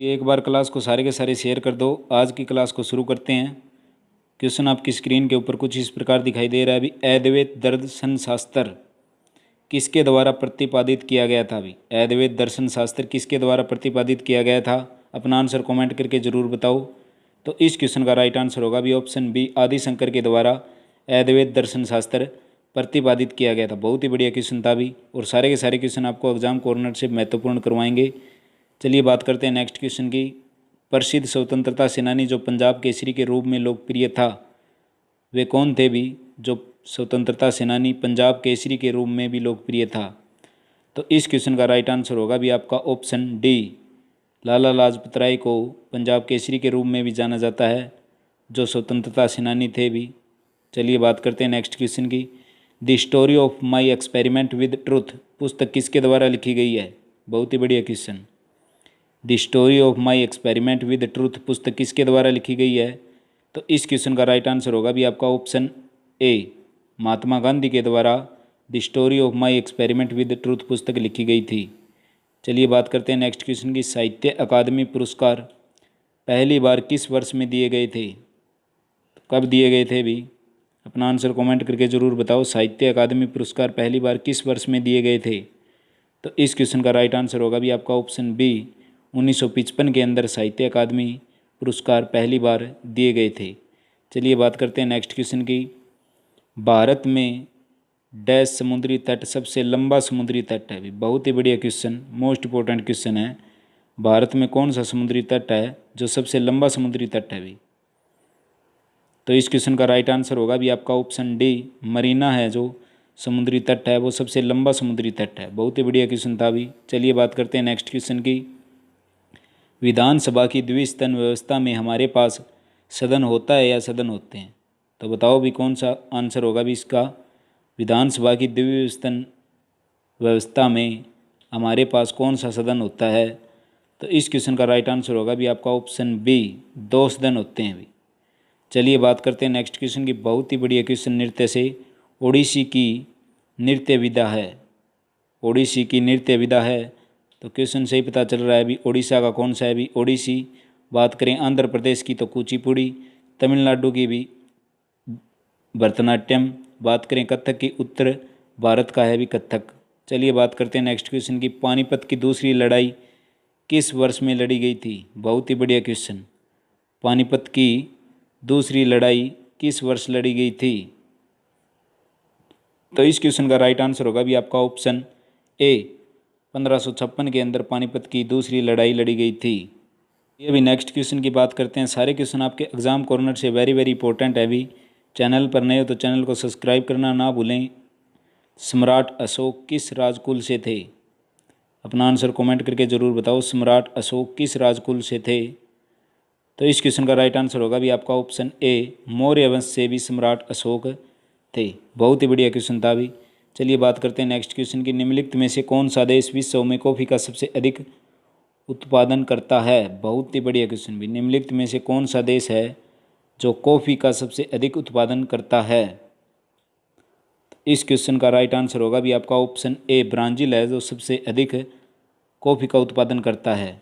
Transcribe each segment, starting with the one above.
एक बार क्लास को सारे के सारे शेयर कर दो। आज की क्लास को शुरू करते हैं। क्वेश्चन आपकी स्क्रीन के ऊपर कुछ इस प्रकार दिखाई दे रहा है। अभी अद्वैत दर्शन शास्त्र किसके द्वारा प्रतिपादित किया गया था? अभी अद्वैत दर्शन शास्त्र किसके द्वारा प्रतिपादित किया गया था? अपना आंसर कमेंट करके ज़रूर बताओ। तो इस क्वेश्चन का राइट आंसर होगा भी ऑप्शन बी, आदि शंकर के द्वारा अद्वैत दर्शन शास्त्र प्रतिपादित किया गया था। बहुत ही बढ़िया क्वेश्चन था भी, और सारे के सारे क्वेश्चन आपको एग्जाम कॉर्नर से महत्वपूर्ण करवाएंगे। चलिए बात करते हैं नेक्स्ट क्वेश्चन की। प्रसिद्ध स्वतंत्रता सेनानी जो पंजाब केसरी के रूप में लोकप्रिय था, वे कौन थे भी? जो स्वतंत्रता सेनानी पंजाब केसरी के रूप में भी लोकप्रिय था। तो इस क्वेश्चन का राइट आंसर होगा भी आपका ऑप्शन डी, लाला लाजपत राय को पंजाब केसरी के रूप में भी जाना जाता है, जो स्वतंत्रता सेनानी थे भी। चलिए बात करते हैं नेक्स्ट क्वेश्चन की। The story of my experiment with truth पुस्तक किसके द्वारा लिखी गई है? बहुत ही बढ़िया question. The story of my experiment with truth पुस्तक किसके द्वारा लिखी गई है? तो इस क्वेश्चन का राइट आंसर होगा भी आपका ऑप्शन ए, महात्मा गांधी के द्वारा the story of my experiment with truth पुस्तक लिखी गई थी। चलिए बात करते हैं नेक्स्ट क्वेश्चन की। साहित्य अकादमी पुरस्कार पहली बार किस वर्ष में दिए गए थे? तो कब दिए गए थे भी? अपना आंसर कमेंट करके ज़रूर बताओ। साहित्य अकादमी पुरस्कार पहली बार किस वर्ष में दिए गए थे? तो इस क्वेश्चन का राइट आंसर होगा भी आपका ऑप्शन बी, 1955 के अंदर साहित्य अकादमी पुरस्कार पहली बार दिए गए थे। चलिए बात करते हैं नेक्स्ट क्वेश्चन की। भारत में डैश समुद्री तट सबसे लंबा समुद्री तट है? भी बहुत ही बढ़िया क्वेश्चन, मोस्ट इंपॉर्टेंट क्वेश्चन है। भारत में कौन सा समुद्री तट है जो सबसे लंबा समुद्री तट है भी? तो इस क्वेश्चन का राइट आंसर होगा भी आपका ऑप्शन डी, मरीना है जो समुद्री तट है वो सबसे लंबा समुद्री तट है। बहुत ही बढ़िया क्वेश्चन था भी। चलिए बात करते हैं नेक्स्ट क्वेश्चन की। विधानसभा की द्विसदन व्यवस्था में हमारे पास सदन होता है या सदन होते हैं? तो बताओ भी कौन सा आंसर होगा भी इसका। विधानसभा की द्विसदन व्यवस्था में हमारे पास कौन सा सदन होता है? तो इस क्वेश्चन का राइट आंसर होगा भी आपका ऑप्शन बी, दो सदन होते हैं भी। चलिए बात करते हैं नेक्स्ट क्वेश्चन की। बहुत ही बढ़िया क्वेश्चन नृत्य से। ओडिसी की नृत्य विधा है? ओडिसी की नृत्य विधा है, तो क्वेश्चन से ही पता चल रहा है भी उड़ीसा का कौन सा है भी ओडिसी। बात करें आंध्र प्रदेश की तो कुचिपुड़ी, तमिलनाडु की भी भरतनाट्यम, बात करें कथक की उत्तर भारत का है भी कथक। चलिए बात करते हैं नेक्स्ट क्वेश्चन की। पानीपत की दूसरी लड़ाई किस वर्ष में लड़ी गई थी? बहुत ही बढ़िया क्वेश्चन। पानीपत की दूसरी लड़ाई किस वर्ष लड़ी गई थी? तो इस क्वेश्चन का राइट आंसर होगा भी आपका ऑप्शन ए, 1556 के अंदर पानीपत की दूसरी लड़ाई लड़ी गई थी। ये भी नेक्स्ट क्वेश्चन की बात करते हैं। सारे क्वेश्चन आपके एग्जाम कॉर्नर से वेरी वेरी इंपॉर्टेंट है भी। चैनल पर नए हो तो चैनल को सब्सक्राइब करना ना भूलें। सम्राट अशोक किस राजकुल से थे? अपना आंसर कमेंट करके ज़रूर बताओ। सम्राट अशोक किस राजकुल से थे? तो इस क्वेश्चन का राइट आंसर होगा भी आपका ऑप्शन ए, मौर्य वंश से भी सम्राट अशोक थे। बहुत ही बढ़िया क्वेश्चन था भी। चलिए बात करते हैं नेक्स्ट क्वेश्चन की। निम्नलिखित में से कौन सा देश विश्व में कॉफ़ी का सबसे अधिक उत्पादन करता है? बहुत ही बढ़िया क्वेश्चन भी। निम्नलिखित में से कौन सा देश है जो कॉफ़ी का सबसे अधिक उत्पादन करता है? इस क्वेश्चन का राइट आंसर होगा भी आपका ऑप्शन ए, ब्राज़ील है जो सबसे अधिक कॉफ़ी का उत्पादन करता है।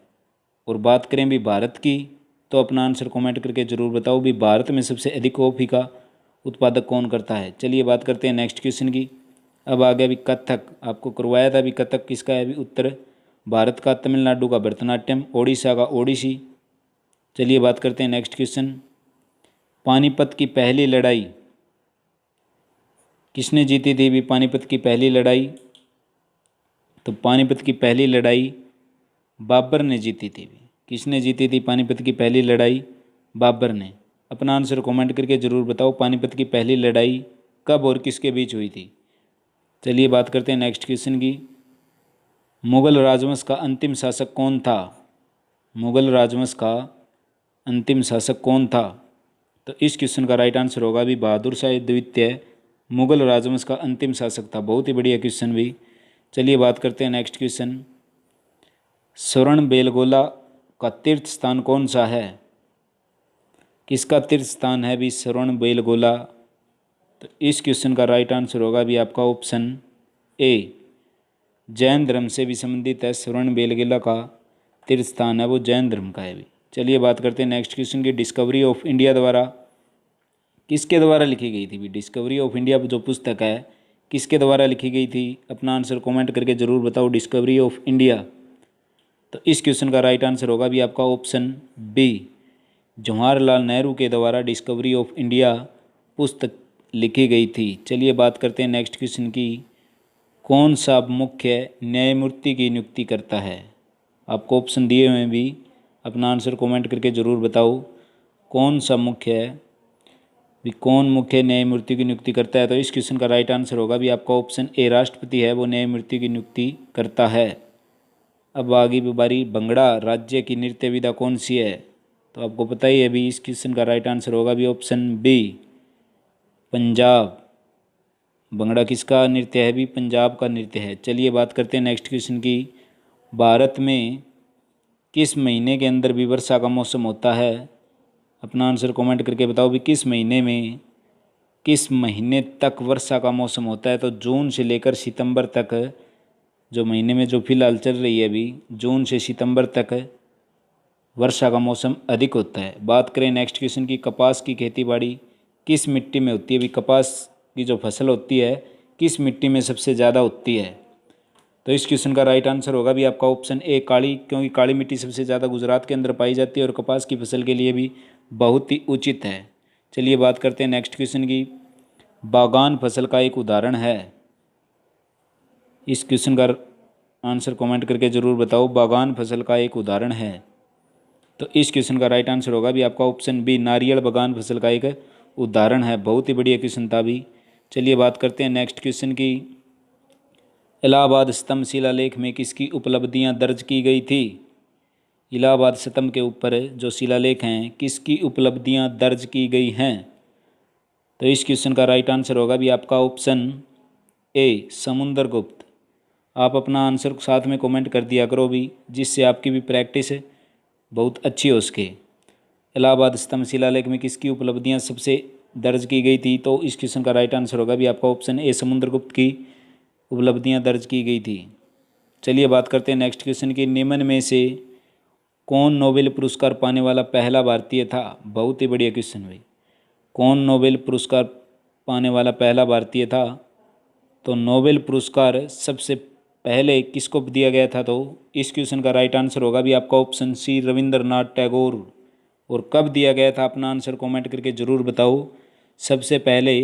और बात करें भी भारत की, तो अपना आंसर कमेंट करके ज़रूर बताओ भी भारत में सबसे अधिक कॉफ़ी का उत्पादक कौन करता है। चलिए बात करते हैं नेक्स्ट क्वेश्चन की। अब आ गया भी कथक। आपको करवाया था भी कथक किसका है भी? उत्तर भारत का, तमिलनाडु का भरतनाट्यम, ओडिशा का ओडिसी। चलिए बात करते हैं नेक्स्ट क्वेश्चन। पानीपत की पहली लड़ाई किसने जीती थी भी? पानीपत की पहली लड़ाई, तो पानीपत की पहली लड़ाई बाबर ने जीती थी भी। किसने जीती थी पानीपत की पहली लड़ाई? बाबर ने। अपना आंसर कमेंट करके ज़रूर बताओ। पानीपत की पहली लड़ाई कब और किसके बीच हुई थी? चलिए बात करते हैं नेक्स्ट क्वेश्चन की। मुगल राजवंश का अंतिम शासक कौन था? मुगल राजवंश का अंतिम शासक कौन था? तो इस क्वेश्चन का राइट आंसर होगा भी बहादुर शाह द्वितीय मुगल राजवंश का अंतिम शासक था। बहुत ही बढ़िया क्वेश्चन भी। चलिए बात करते हैं नेक्स्ट क्वेश्चन। स्वर्ण बेलगोला का तीर्थ स्थान कौन सा है? किसका तीर्थ स्थान है भी स्वर्ण बेलगोला? तो इस क्वेश्चन का राइट आंसर होगा भी आपका ऑप्शन ए, जैन धर्म से भी संबंधित है स्वर्ण बेलगोला का तीर्थ स्थान है वो जैन धर्म का है भी। चलिए बात करते हैं नेक्स्ट क्वेश्चन की। डिस्कवरी ऑफ इंडिया द्वारा किसके द्वारा लिखी गई थी भी? डिस्कवरी ऑफ इंडिया जो पुस्तक है किसके द्वारा लिखी गई थी? अपना आंसर कमेंट करके ज़रूर बताओ। डिस्कवरी ऑफ इंडिया, तो इस क्वेश्चन का राइट आंसर होगा भी आपका ऑप्शन बी, जवाहरलाल नेहरू के द्वारा डिस्कवरी ऑफ इंडिया पुस्तक लिखी गई थी। चलिए बात करते हैं नेक्स्ट क्वेश्चन की। कौन सा मुख्य न्यायमूर्ति की नियुक्ति करता है? आपको ऑप्शन दिए हुए हैं भी, अपना आंसर कमेंट करके ज़रूर बताओ। कौन सा मुख्य है भी, कौन मुख्य न्यायमूर्ति की नियुक्ति करता है? तो इस क्वेश्चन का राइट आंसर होगा भी आपका ऑप्शन ए, राष्ट्रपति है वो न्यायमूर्ति की नियुक्ति करता है। अब आगे बारी, भंगड़ा राज्य की नृत्य विधा कौन सी है? तो आपको पता ही है भी, इस क्वेश्चन का राइट आंसर होगा भी ऑप्शन बी, पंजाब। भंगड़ा किसका नृत्य है भी? पंजाब का नृत्य है। चलिए बात करते हैं नेक्स्ट क्वेश्चन की। भारत में किस महीने के अंदर भी वर्षा का मौसम होता है? अपना आंसर कमेंट करके बताओ भी, किस महीने में, किस महीने तक वर्षा का मौसम होता है? तो जून से लेकर सितंबर तक, जो महीने में जो फिलहाल चल रही है अभी, जून से सितंबर तक वर्षा का मौसम अधिक होता है। बात करें नेक्स्ट क्वेश्चन की। कपास की खेतीबाड़ी किस मिट्टी में होती है भी? कपास की जो फसल होती है किस मिट्टी में सबसे ज़्यादा होती है? तो इस क्वेश्चन का राइट आंसर होगा भी आपका ऑप्शन ए, काली, क्योंकि काली मिट्टी सबसे ज़्यादा गुजरात के अंदर पाई जाती है और कपास की फसल के लिए भी बहुत ही उचित है। चलिए बात करते हैं नेक्स्ट क्वेश्चन की। बागान फसल का एक उदाहरण है। इस क्वेश्चन का आंसर कमेंट करके ज़रूर बताओ। बागान फसल का एक उदाहरण है, तो इस क्वेश्चन का राइट आंसर होगा भी आपका ऑप्शन बी, नारियल बागान फसल का एक उदाहरण है। बहुत ही बढ़िया क्वेश्चन था भी। चलिए बात करते हैं नेक्स्ट क्वेश्चन की। इलाहाबाद स्तंभ शिलालेख में किसकी उपलब्धियां दर्ज की गई थी? इलाहाबाद स्तंभ के ऊपर जो शिलालेख हैं किसकी उपलब्धियां दर्ज की गई हैं? तो इस क्वेश्चन का राइट आंसर होगा भी आपका ऑप्शन ए, समुद्रगुप्त। आप अपना आंसर साथ में कमेंट कर दिया करो भी, जिससे आपकी भी प्रैक्टिस बहुत अच्छी हो सके। इलाहाबाद स्तंभ शिलालेख में किसकी उपलब्धियां सबसे दर्ज की गई थी? तो इस क्वेश्चन का राइट आंसर होगा भी आपका ऑप्शन ए, समुद्रगुप्त की उपलब्धियां दर्ज की गई थी। चलिए बात करते हैं नेक्स्ट क्वेश्चन की। निम्न में से कौन नोबेल पुरस्कार पाने वाला पहला भारतीय था? बहुत ही बढ़िया क्वेश्चन भाई। कौन नोबेल पुरस्कार पाने वाला पहला भारतीय था? तो नोबेल पुरस्कार सबसे पहले किसको दिया गया था? तो इस क्वेश्चन का राइट आंसर होगा भी आपका ऑप्शन सी, रविंद्रनाथ टैगोर। और कब दिया गया था? अपना आंसर कमेंट करके ज़रूर बताओ। सबसे पहले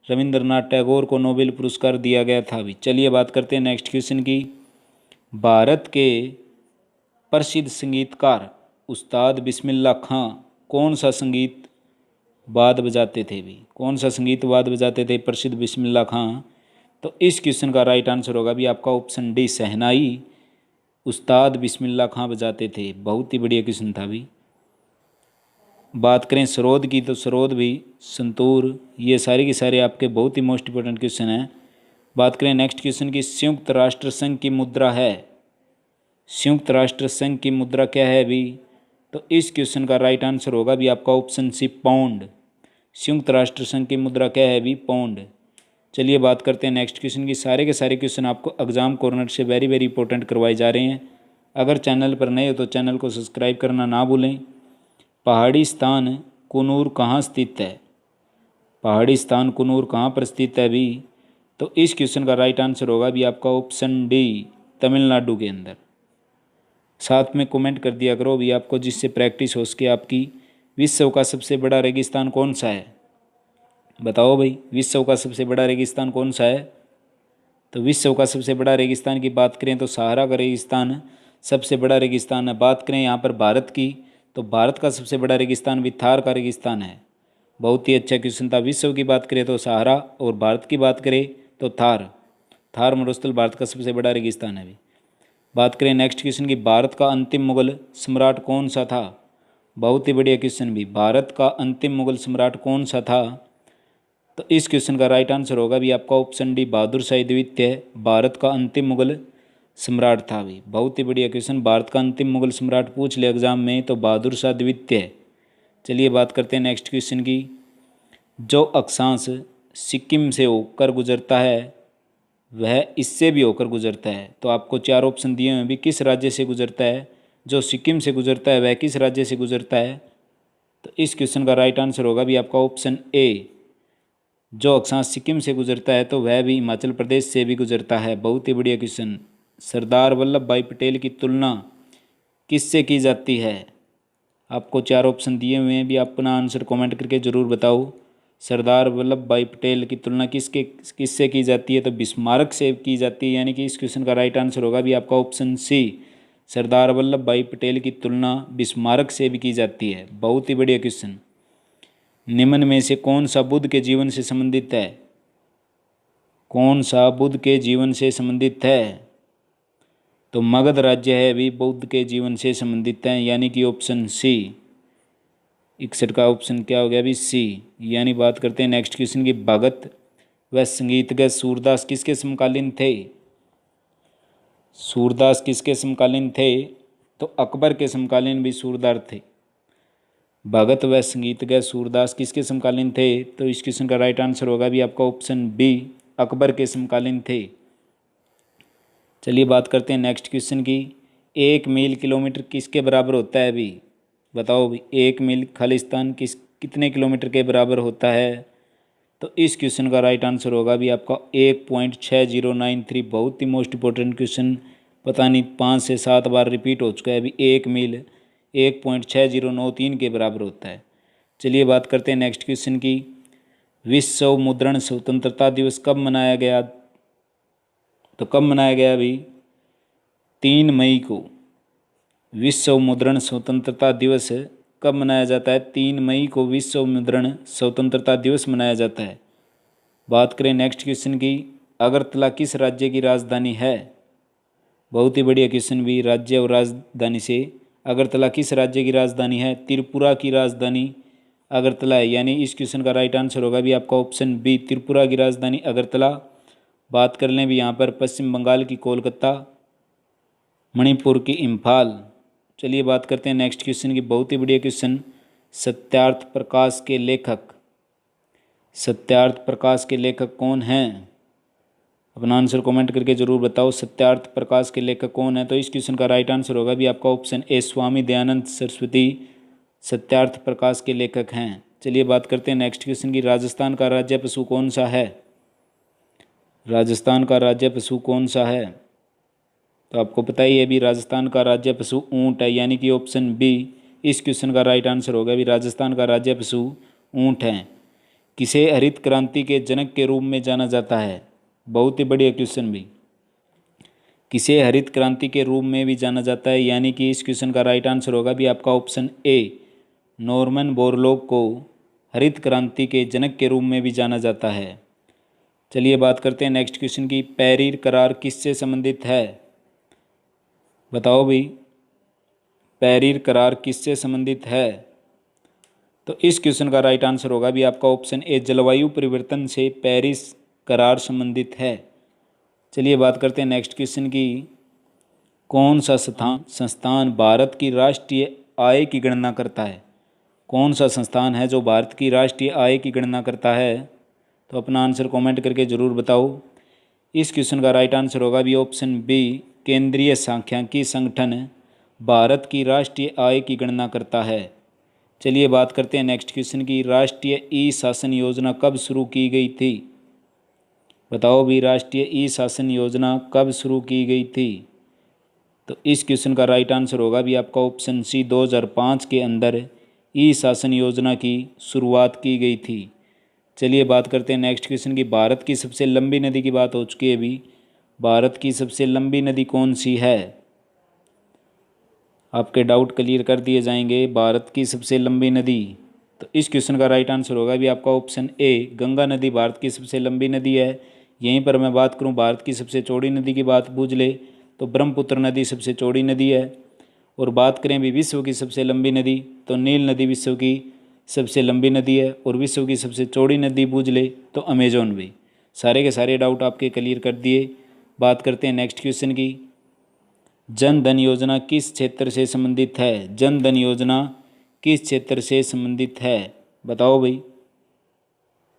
रविंद्रनाथ टैगोर को नोबेल पुरस्कार दिया गया था भी। चलिए बात करते हैं नेक्स्ट क्वेश्चन की। भारत के प्रसिद्ध संगीतकार उस्ताद बिस्मिल्लाह खां कौन सा संगीत वाद्य बजाते थे भी? कौन सा संगीत वाद्य बजाते थे प्रसिद्ध बिस्मिल्लाह खां? तो इस क्वेश्चन का राइट आंसर होगा भी आपका ऑप्शन डी, शहनाई उस्ताद बिस्मिल्लाह खां बजाते थे। बहुत ही बढ़िया क्वेश्चन था भी। बात करें सरोद की, तो सरोद भी, संतूर, ये सारे के सारे आपके बहुत ही मोस्ट इंपॉर्टेंट क्वेश्चन हैं। बात करें नेक्स्ट क्वेश्चन की। संयुक्त राष्ट्र संघ की मुद्रा है, संयुक्त राष्ट्र संघ की मुद्रा क्या है भी? तो इस क्वेश्चन का राइट आंसर होगा भी आपका ऑप्शन सी, पाउंड। संयुक्त राष्ट्र संघ की मुद्रा क्या है भी? पाउंड। चलिए बात करते हैं नेक्स्ट क्वेश्चन की। सारे के सारे क्वेश्चन आपको एग्जाम कॉर्नर से वेरी वेरी इंपॉर्टेंट करवाए जा रहे हैं। अगर चैनल पर नए हो तो चैनल को सब्सक्राइब करना ना भूलें। पहाड़ी स्थान कुन्नूर कहाँ स्थित है? पहाड़ी स्थान कुन्नूर कहाँ पर स्थित है भी? तो इस क्वेश्चन का राइट आंसर होगा भी आपका ऑप्शन डी, तमिलनाडु के अंदर। साथ में कमेंट कर दिया करो भी आपको, जिससे प्रैक्टिस हो सके आपकी। विश्व का सबसे बड़ा रेगिस्तान कौन सा है? बताओ भाई, विश्व का सबसे बड़ा रेगिस्तान कौन सा है? तो विश्व का सबसे बड़ा रेगिस्तान की बात करें तो सहारा का रेगिस्तान सबसे बड़ा रेगिस्तान है। बात करें यहाँ पर भारत की, तो भारत का सबसे बड़ा रेगिस्तान भी थार का रेगिस्तान है। बहुत ही अच्छा क्वेश्चन था। विश्व की बात करें तो सहारा, और भारत की बात करें तो थार। थार मरुस्थल भारत का सबसे बड़ा रेगिस्तान है भी। बात करें नेक्स्ट क्वेश्चन की। भारत का अंतिम मुगल सम्राट कौन सा था? बहुत ही बढ़िया क्वेश्चन भी। भारत का अंतिम मुगल सम्राट कौन सा था? तो इस क्वेश्चन का राइट आंसर होगा भी आपका ऑप्शन डी, बहादुर शाह द्वितीय भारत का अंतिम मुगल सम्राट था भी। बहुत ही बढ़िया क्वेश्चन। भारत का अंतिम मुगल सम्राट पूछ ले एग्जाम में तो बहादुर शाह द्वितीय। चलिए बात करते हैं नेक्स्ट क्वेश्चन की। जो अक्षांश सिक्किम से होकर गुजरता है वह इससे भी होकर गुजरता है। तो आपको चार ऑप्शन दिए हुए भी, किस राज्य से गुजरता है? जो सिक्किम से गुजरता है वह किस राज्य से गुजरता है? तो इस क्वेश्चन का राइट आंसर होगा भी आपका ऑप्शन ए। जो अक्षांश सिक्किम से गुजरता है तो वह भी हिमाचल प्रदेश से भी गुजरता है। बहुत ही बढ़िया क्वेश्चन। सरदार वल्लभ भाई पटेल की तुलना किससे की जाती है? आपको 4 ऑप्शन दिए हुए हैं, भी आप अपना आंसर कमेंट करके ज़रूर बताओ। सरदार वल्लभ भाई पटेल की तुलना किससे की जाती है? तो बिस्मार्क से की जाती है, यानी कि इस क्वेश्चन का राइट आंसर होगा भी आपका ऑप्शन सी। सरदार वल्लभ भाई पटेल की तुलना बिस्मार्क से भी की जाती है। बहुत ही बढ़िया क्वेश्चन। निम्न में से कौन सा बुद्ध के जीवन से संबंधित है? कौन सा बुद्ध के जीवन से संबंधित है? तो मगध राज्य है भी बुद्ध के जीवन से संबंधित है, यानी कि ऑप्शन सी। 61 का ऑप्शन क्या हो गया अभी? सी। यानी बात करते हैं नेक्स्ट क्वेश्चन की। भगत व संगीतज्ञ सूरदास किसके समकालीन थे? सूरदास किसके समकालीन थे? तो अकबर के समकालीन भी सूरदास थे। भगत व संगीतज्ञ सूरदास किसके समकालीन थे? तो इस क्वेश्चन का राइट आंसर होगा भी आपका ऑप्शन बी, अकबर के समकालीन थे। चलिए बात करते हैं नेक्स्ट क्वेश्चन की। 1 मील किलोमीटर किसके बराबर होता है अभी? बताओ भी 1 मील खालिस्तान कितने किलोमीटर के बराबर होता है? तो इस क्वेश्चन का राइट आंसर होगा भी आपका 1.6093। बहुत ही मोस्ट इंपॉर्टेंट क्वेश्चन, पता नहीं 5 से 7 बार रिपीट हो चुका है। अभी 1 मील 1.6093 के बराबर होता है। चलिए बात करते हैं नेक्स्ट क्वेश्चन की। विश्व मुद्रण स्वतंत्रता दिवस कब मनाया गया? तो कब मनाया गया अभी? 3 मई को। विश्व मुद्रण स्वतंत्रता दिवस कब मनाया जाता है? 3 मई को विश्व मुद्रण स्वतंत्रता दिवस मनाया जाता है। बात करें नेक्स्ट क्वेश्चन की। अगरतला किस राज्य की राजधानी है? बहुत ही बढ़िया क्वेश्चन भी, राज्य और राजधानी से। अगरतला किस राज्य की राजधानी है? त्रिपुरा की राजधानी अगरतला है, यानी इस क्वेश्चन का राइट आंसर होगा भी आपका ऑप्शन बी, त्रिपुरा की राजधानी अगरतला। बात कर लें भी यहाँ पर पश्चिम बंगाल की कोलकाता, मणिपुर की इम्फाल। चलिए बात करते हैं नेक्स्ट क्वेश्चन की। बहुत ही बढ़िया क्वेश्चन। सत्यार्थ प्रकाश के लेखक, सत्यार्थ प्रकाश के लेखक कौन हैं? अपना आंसर कमेंट करके जरूर बताओ। सत्यार्थ प्रकाश के लेखक कौन है? तो इस क्वेश्चन का राइट आंसर होगा भी आपका ऑप्शन ए, स्वामी दयानंद सरस्वती सत्यार्थ प्रकाश के लेखक हैं। चलिए बात करते हैं नेक्स्ट क्वेश्चन की। राजस्थान का राज्य पशु कौन सा है? राजस्थान का राज्य पशु कौन सा है? तो आपको पता ही है भी, राजस्थान का राज्य पशु ऊंट है, यानी कि ऑप्शन बी इस क्वेश्चन का राइट आंसर होगा भी, राजस्थान का राज्य पशु ऊंट है। किसे हरित क्रांति के जनक के रूप में जाना जाता है? बहुत ही बढ़िया क्वेश्चन भी। किसे हरित क्रांति के रूप में भी जाना जाता है, यानी कि इस क्वेश्चन का राइट आंसर होगा भी आपका ऑप्शन ए, नॉर्मन बोरलॉग को हरित क्रांति के जनक के रूप में भी जाना जाता है। चलिए बात करते हैं नेक्स्ट क्वेश्चन की। पेरिस करार किससे संबंधित है? बताओ भी, पेरिस करार किससे संबंधित है? तो इस क्वेश्चन का राइट आंसर होगा भी आपका ऑप्शन ए, जलवायु परिवर्तन से पेरिस करार संबंधित है। चलिए बात करते हैं नेक्स्ट क्वेश्चन की। कौन सा संस्थान भारत की राष्ट्रीय आय की गणना करता है? कौन सा संस्थान है जो भारत की राष्ट्रीय आय की गणना करता है? तो अपना आंसर कमेंट करके ज़रूर बताओ। इस क्वेश्चन का राइट आंसर होगा भी ऑप्शन बी, केंद्रीय सांख्यिकी संगठन भारत की राष्ट्रीय आय की गणना करता है। चलिए बात करते हैं नेक्स्ट क्वेश्चन की। राष्ट्रीय ई शासन योजना कब शुरू की गई थी? बताओ भी, राष्ट्रीय ई शासन योजना कब शुरू की गई थी? तो इस क्वेश्चन का राइट आंसर होगा भी आपका ऑप्शन सी, 2005 के अंदर ई शासन योजना की शुरुआत की गई थी। चलिए बात करते हैं नेक्स्ट क्वेश्चन की। भारत की सबसे लंबी नदी की बात हो चुकी है अभी। भारत की सबसे लंबी नदी कौन सी है? आपके डाउट क्लियर कर दिए जाएंगे। भारत की सबसे लंबी नदी, तो इस क्वेश्चन का राइट आंसर होगा भी आपका ऑप्शन ए, गंगा नदी भारत की सबसे लंबी नदी है। यहीं पर मैं बात करूं भारत की सबसे चौड़ी नदी की बात बूझ ले तो ब्रह्मपुत्र नदी सबसे चौड़ी नदी है। और बात करें भी विश्व की सबसे लंबी नदी, तो नील नदी विश्व की सबसे लंबी नदी है। और विश्व की सबसे चौड़ी नदी बूझ ले तो अमेजोन भी। सारे के सारे डाउट आपके क्लियर कर दिए। बात करते हैं नेक्स्ट क्वेश्चन की। जन धन योजना किस क्षेत्र से संबंधित है? जन धन योजना किस क्षेत्र से संबंधित है? बताओ भाई।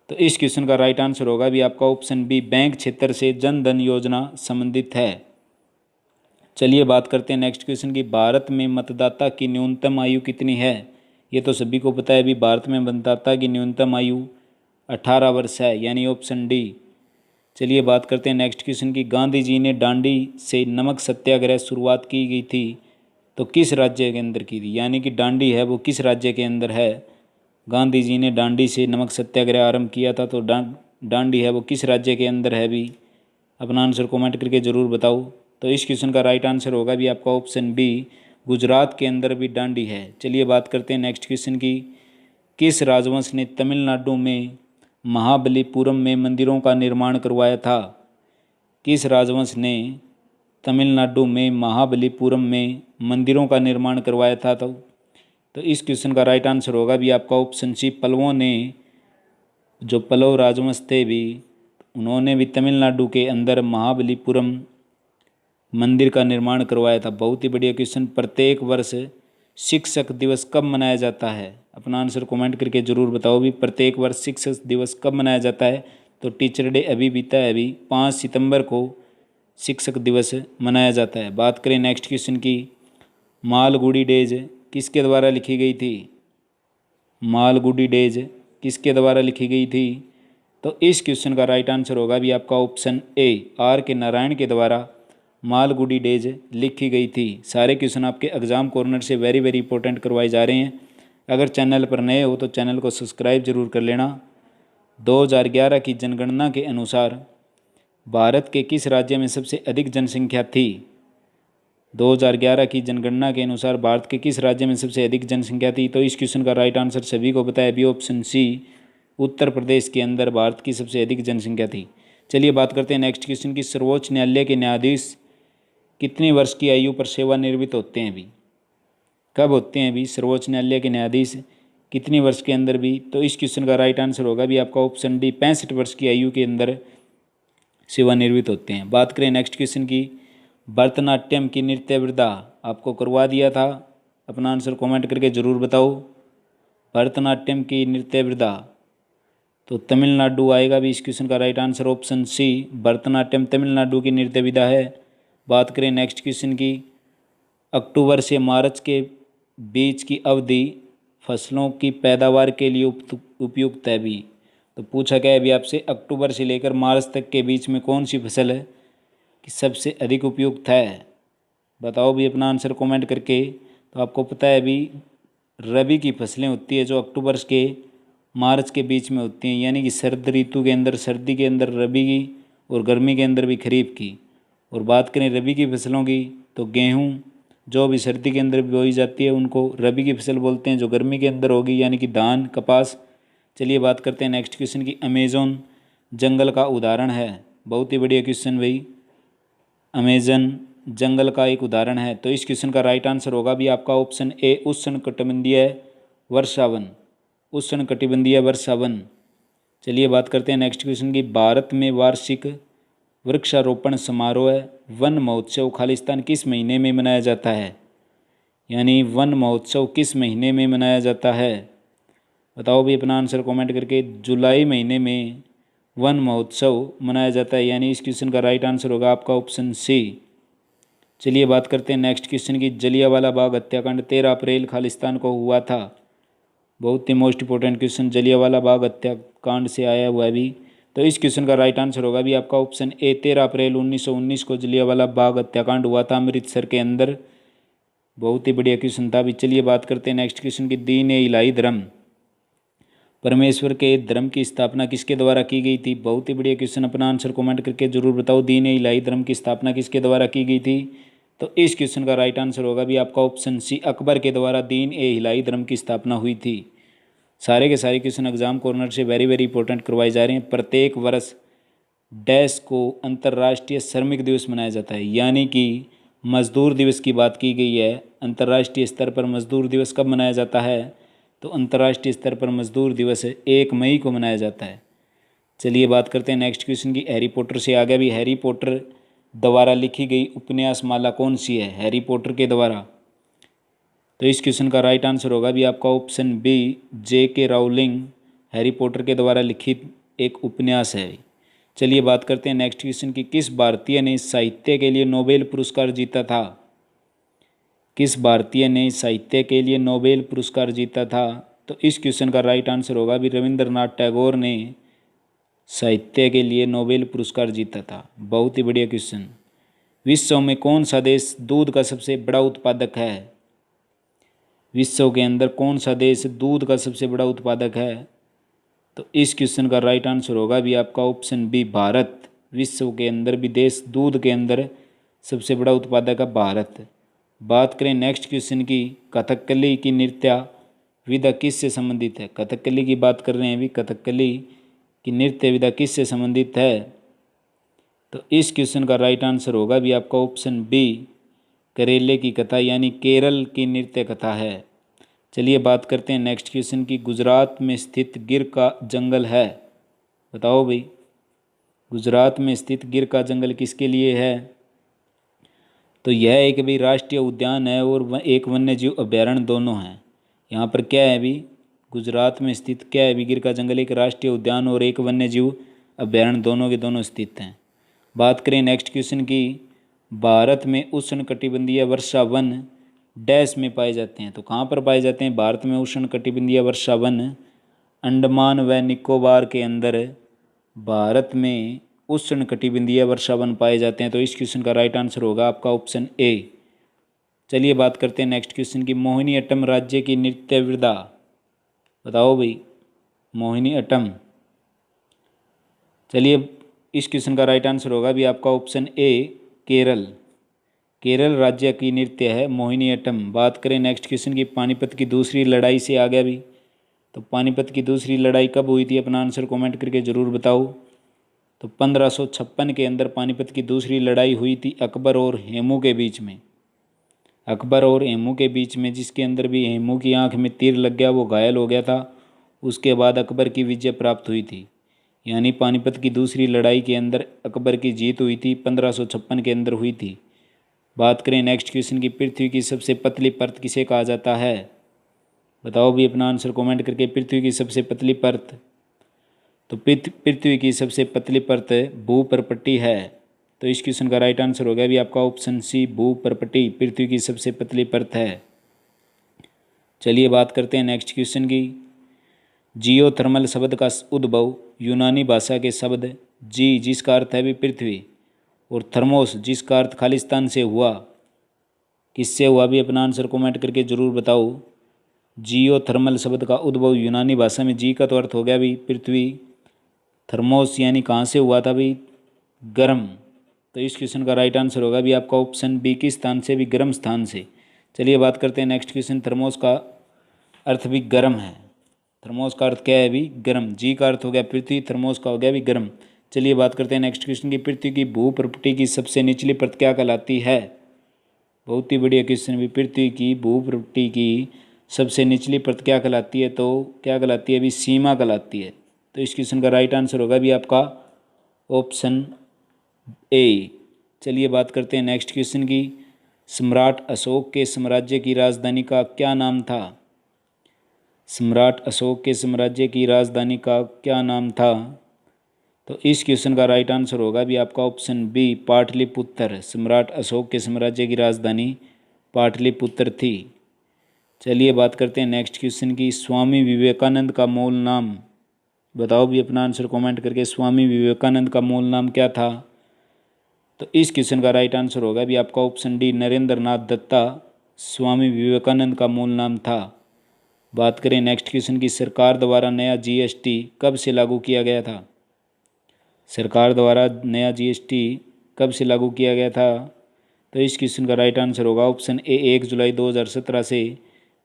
तो इस क्वेश्चन का राइट आंसर होगा भी आपका ऑप्शन बी, बैंक क्षेत्र से जन धन योजना संबंधित है। चलिए बात करते हैं नेक्स्ट क्वेश्चन की। भारत में मतदाता की न्यूनतम आयु कितनी है? ये तो सभी को पता है अभी भारत में मतदाता की न्यूनतम आयु 18 वर्ष है, यानी ऑप्शन डी। चलिए बात करते हैं नेक्स्ट क्वेश्चन की। गांधी जी ने दांडी से नमक सत्याग्रह शुरुआत की गई थी तो किस राज्य के अंदर की थी? यानी कि दांडी है वो किस राज्य के अंदर है? गांधी जी ने दांडी से नमक सत्याग्रह आरंभ किया था तो दांडी है वो किस राज्य के अंदर है भी? अपना आंसर कमेंट करके ज़रूर बताओ। तो इस क्वेश्चन का राइट आंसर होगा भी आपका ऑप्शन बी, गुजरात के अंदर भी दांडी है। चलिए बात करते हैं नेक्स्ट क्वेश्चन की। किस राजवंश ने तमिलनाडु में महाबलीपुरम में मंदिरों का निर्माण करवाया था? किस राजवंश ने तमिलनाडु में महाबलीपुरम में मंदिरों का निर्माण करवाया था? तो इस क्वेश्चन का राइट आंसर होगा भी आपका ऑप्शन सी, पल्लवों ने। जो पल्लव राजवंश थे भी, उन्होंने भी तमिलनाडु के अंदर महाबलीपुरम मंदिर का निर्माण करवाया था। बहुत ही बढ़िया क्वेश्चन। प्रत्येक वर्ष शिक्षक दिवस कब मनाया जाता है? अपना आंसर कमेंट करके ज़रूर बताओ भी, प्रत्येक वर्ष शिक्षक दिवस कब मनाया जाता है? तो टीचर डे अभी बीता है, अभी 5 सितंबर को शिक्षक दिवस मनाया जाता है। बात करें नेक्स्ट क्वेश्चन की। मालगुडी डेज किसके द्वारा लिखी गई थी? मालगुडी डेज किसके द्वारा लिखी गई थी? तो इस क्वेश्चन का राइट आंसर होगा भी आपका ऑप्शन ए, आर के नारायण के द्वारा मालगुडी डेज लिखी गई थी। सारे क्वेश्चन आपके एग्जाम कॉर्नर से वेरी वेरी इंपॉर्टेंट करवाए जा रहे हैं। अगर चैनल पर नए हो तो चैनल को सब्सक्राइब जरूर कर लेना। 2011 की जनगणना के अनुसार भारत के किस राज्य में सबसे अधिक जनसंख्या थी? 2011 की जनगणना के अनुसार भारत के किस राज्य में सबसे अधिक जनसंख्या थी? तो इस क्वेश्चन का राइट आंसर सभी को पता है भी, ऑप्शन सी, उत्तर प्रदेश के अंदर भारत की सबसे अधिक जनसंख्या थी। चलिए बात करते हैं नेक्स्ट क्वेश्चन की। सर्वोच्च न्यायालय के न्यायाधीश कितनी वर्ष की आयु पर सेवानिवृत्त होते हैं भी? कब होते हैं भी सर्वोच्च न्यायालय के न्यायाधीश, कितनी वर्ष के अंदर भी? तो इस क्वेश्चन का राइट आंसर होगा भी आपका ऑप्शन डी, 65 वर्ष की आयु के अंदर सेवानिवृत्त होते हैं। बात करें नेक्स्ट क्वेश्चन की। भरतनाट्यम की नृत्य विधा आपको करवा दिया था, अपना आंसर कमेंट करके ज़रूर बताओ। भरतनाट्यम की नृत्य विधा, तो तमिलनाडु आएगा भी इस क्वेश्चन का right answer, option C, Bharatanatyam Tamil Nadu की नृत्य विधा है। बात करें नेक्स्ट क्वेश्चन की। अक्टूबर से मार्च के बीच की अवधि फसलों की पैदावार के लिए उपयुक्त है भी? तो पूछा गया है भी आपसे, अक्टूबर से लेकर मार्च तक के बीच में कौन सी फसल है कि सबसे अधिक उपयुक्त है? बताओ भी अपना आंसर कमेंट करके। तो आपको पता है भी रबी की फसलें होती है जो अक्टूबर के मार्च के बीच में होती हैं, यानी कि सर्द ऋतु के अंदर, सर्दी के अंदर रबी की और गर्मी के अंदर भी खरीफ की। और बात करें रबी की फसलों की तो गेहूँ जो भी सर्दी के अंदर बोई जाती है उनको रबी की फसल बोलते हैं, जो गर्मी के अंदर होगी यानी कि धान, कपास। चलिए बात करते हैं नेक्स्ट क्वेश्चन की। अमेजोन जंगल का उदाहरण है, बहुत ही बढ़िया क्वेश्चन भाई, अमेजन जंगल का एक उदाहरण है। तो इस क्वेश्चन का राइट आंसर होगा भी आपका ऑप्शन ए, उष्णकटिबंधीय वर्षावन, उष्णकटिबंधीय वर्षावन। चलिए बात करते हैं नेक्स्ट क्वेश्चन की। भारत में वार्षिक वृक्षारोपण समारोह वन महोत्सव खालिस्तान किस महीने में मनाया जाता है? यानी वन महोत्सव किस महीने में मनाया जाता है? बताओ भी अपना आंसर कमेंट करके। जुलाई महीने में वन महोत्सव मनाया जाता है, यानी इस क्वेश्चन का राइट आंसर होगा आपका ऑप्शन सी। चलिए बात करते हैं नेक्स्ट क्वेश्चन की। जलियांवाला बाग हत्याकांड 13 अप्रैल खालिस्तान को हुआ था, बहुत ही most important question, Jallianwala Bagh हत्याकांड से आया हुआ है भी। तो इस क्वेश्चन का राइट आंसर होगा भी आपका ऑप्शन ए, 13 अप्रैल 1919 को जलियांवाला बाग हत्याकांड हुआ था अमृतसर के अंदर। बहुत ही बढ़िया क्वेश्चन था। अभी चलिए बात करते हैं नेक्स्ट क्वेश्चन की। दीन ए इलाही धर्म, परमेश्वर के धर्म की स्थापना किसके द्वारा की गई थी? बहुत ही बढ़िया क्वेश्चन, अपना आंसर कमेंट करके जरूर बताओ। दीन ए इलाही धर्म की स्थापना किसके द्वारा की गई थी? तो इस क्वेश्चन का राइट आंसर होगा भी आपका ऑप्शन सी, अकबर के द्वारा दीन ए इलाही धर्म की स्थापना हुई थी। सारे के सारे क्वेश्चन एग्जाम कॉर्नर से वेरी वेरी इंपॉर्टेंट करवाए जा रहे हैं। प्रत्येक वर्ष डैश को अंतर्राष्ट्रीय श्रमिक दिवस मनाया जाता है, यानी कि मजदूर दिवस की बात की गई है। अंतर्राष्ट्रीय स्तर पर मजदूर दिवस कब मनाया जाता है? तो अंतर्राष्ट्रीय स्तर पर मजदूर दिवस 1 मई को मनाया जाता है। चलिए बात करते हैं नेक्स्ट क्वेश्चन की। हैरी पॉटर से आगे भी हैरी पॉटर द्वारा लिखी गई उपन्यास माला कौन सी है? हैरी पॉटर के द्वारा। तो इस क्वेश्चन का राइट आंसर होगा भी आपका ऑप्शन बी, जे के राउलिंग हैरी पॉटर के द्वारा लिखित एक उपन्यास है। चलिए बात करते हैं नेक्स्ट क्वेश्चन की, किस भारतीय ने साहित्य के लिए नोबेल पुरस्कार जीता था? किस भारतीय ने साहित्य के लिए नोबेल पुरस्कार जीता था? तो इस क्वेश्चन का राइट आंसर होगा भी रविंद्रनाथ टैगोर ने साहित्य के लिए नोबेल पुरस्कार जीता था। बहुत ही बढ़िया क्वेश्चन। विश्व में कौन सा देश दूध का सबसे बड़ा उत्पादक है? विश्व के अंदर कौन सा देश दूध का सबसे बड़ा उत्पादक है? तो इस क्वेश्चन का राइट आंसर होगा भी आपका ऑप्शन बी, भारत। विश्व के अंदर भी देश दूध के अंदर सबसे बड़ा उत्पादक है भारत। बात करें नेक्स्ट क्वेश्चन की, कथकली की नृत्य विधा किससे संबंधित है? कथकली की बात कर रहे हैं अभी, कथकली की नृत्य विधा किससे संबंधित है? तो इस क्वेश्चन का राइट आंसर होगा भी आपका ऑप्शन बी, करेले की कथा यानी केरल की नृत्य कथा है। चलिए बात करते हैं नेक्स्ट क्वेश्चन की, गुजरात में स्थित गिर का जंगल है? बताओ भाई, गुजरात में स्थित गिर का जंगल किसके लिए है? तो यह एक भी राष्ट्रीय उद्यान है और एक वन्य जीव अभ्यारण्य दोनों हैं। यहाँ पर क्या है अभी, गुजरात में स्थित क्या है अभी, गिर का जंगल एक राष्ट्रीय उद्यान और एक वन्य जीव अभ्यारण्य दोनों के दोनों स्थित हैं। बात करें नेक्स्ट क्वेश्चन की, भारत में उष्णकटिबंधीय वर्षा वन डैश में पाए जाते हैं? तो कहाँ पर पाए जाते हैं भारत में उष्णकटिबंधीय वर्षा वन? अंडमान व निकोबार के अंदर भारत में उष्णकटिबंधीय वर्षा वन पाए जाते हैं। तो इस क्वेश्चन का राइट आंसर होगा आपका ऑप्शन ए। चलिए बात करते हैं नेक्स्ट क्वेश्चन की, मोहिनी अट्टम राज्य की नृत्य विधा? बताओ भाई, मोहिनी अट्टम। चलिए इस क्वेश्चन का राइट आंसर होगा भी आपका ऑप्शन ए, केरल। केरल राज्य की नृत्य है मोहिनी अट्टम। बात करें नेक्स्ट क्वेश्चन की, पानीपत की दूसरी लड़ाई से आ गया भी, तो पानीपत की दूसरी लड़ाई कब हुई थी? अपना आंसर कमेंट करके ज़रूर बताओ। तो 1556 के अंदर पानीपत की दूसरी लड़ाई हुई थी अकबर और हेमू के बीच में। अकबर और हेमू के बीच में, जिसके अंदर भी हेमू की आंख में तीर लग गया, वो घायल हो गया था। उसके बाद अकबर की विजय प्राप्त हुई थी, यानी पानीपत की दूसरी लड़ाई के अंदर अकबर की जीत हुई थी, 1556 के अंदर हुई थी। बात करें नेक्स्ट क्वेश्चन की, पृथ्वी की सबसे पतली परत किसे कहा जाता है? बताओ भी अपना आंसर कमेंट करके, पृथ्वी की सबसे पतली परत। तो पृथ्वी की सबसे पतली परत भूपर्पट्टी है। तो इस क्वेश्चन का राइट आंसर हो गया भी आपका ऑप्शन सी, भूपर्पट्टी पृथ्वी की सबसे पतली परत है। चलिए बात करते हैं नेक्स्ट क्वेश्चन की, जियोथर्मल शब्द का उद्भव यूनानी भाषा के शब्द जी जिसका अर्थ है भी पृथ्वी और थर्मोस जिसका अर्थ खालिस्तान से हुआ, किससे हुआ भी? अपना आंसर कमेंट करके ज़रूर बताओ। जियोथर्मल शब्द का उद्भव यूनानी भाषा में, जी का तो अर्थ हो गया भी पृथ्वी, थर्मोस यानी कहाँ से हुआ था भी? गर्म। तो इस क्वेश्चन का राइट आंसर होगा भी आपका ऑप्शन बी, किस स्थान से भी? गर्म स्थान से। चलिए बात करते हैं नेक्स्ट क्वेश्चन, थर्मोस का अर्थ भी गर्म है। थर्मोस का अर्थ क्या है भी? गर्म। जी का अर्थ हो गया पृथ्वी, थर्मोस का हो गया भी गर्म। चलिए बात करते हैं नेक्स्ट क्वेश्चन की, पृथ्वी की भूप्रपट्टी की सबसे निचली परत क्या कहलाती है? बहुत ही बढ़िया क्वेश्चन भी, पृथ्वी की भूप्रपट्टी की सबसे निचली परत क्या कहलाती है? तो क्या कहलाती है भी? सीमा कहलाती है। तो इस क्वेश्चन का राइट आंसर होगा भी आपका ऑप्शन ए। चलिए बात करते हैं नेक्स्ट क्वेश्चन की, सम्राट अशोक के साम्राज्य की राजधानी का क्या नाम था? सम्राट अशोक के साम्राज्य की राजधानी का क्या नाम था? तो इस क्वेश्चन का राइट आंसर होगा भी आपका ऑप्शन बी, पाटलिपुत्र। सम्राट अशोक के साम्राज्य की राजधानी पाटलिपुत्र थी। चलिए बात करते हैं नेक्स्ट क्वेश्चन की, स्वामी विवेकानंद का मूल नाम? बताओ भी अपना आंसर कमेंट करके, स्वामी विवेकानंद का मूल नाम क्या था? तो इस क्वेश्चन का राइट आंसर होगा भी आपका ऑप्शन डी, नरेंद्र नाथ दत्ता स्वामी विवेकानंद का मूल नाम था। बात करें नेक्स्ट क्वेश्चन की, सरकार द्वारा नया जीएसटी कब से लागू किया गया था? सरकार द्वारा नया जीएसटी कब से लागू किया गया था? तो इस क्वेश्चन का राइट आंसर होगा ऑप्शन ए, 1 जुलाई 2017 से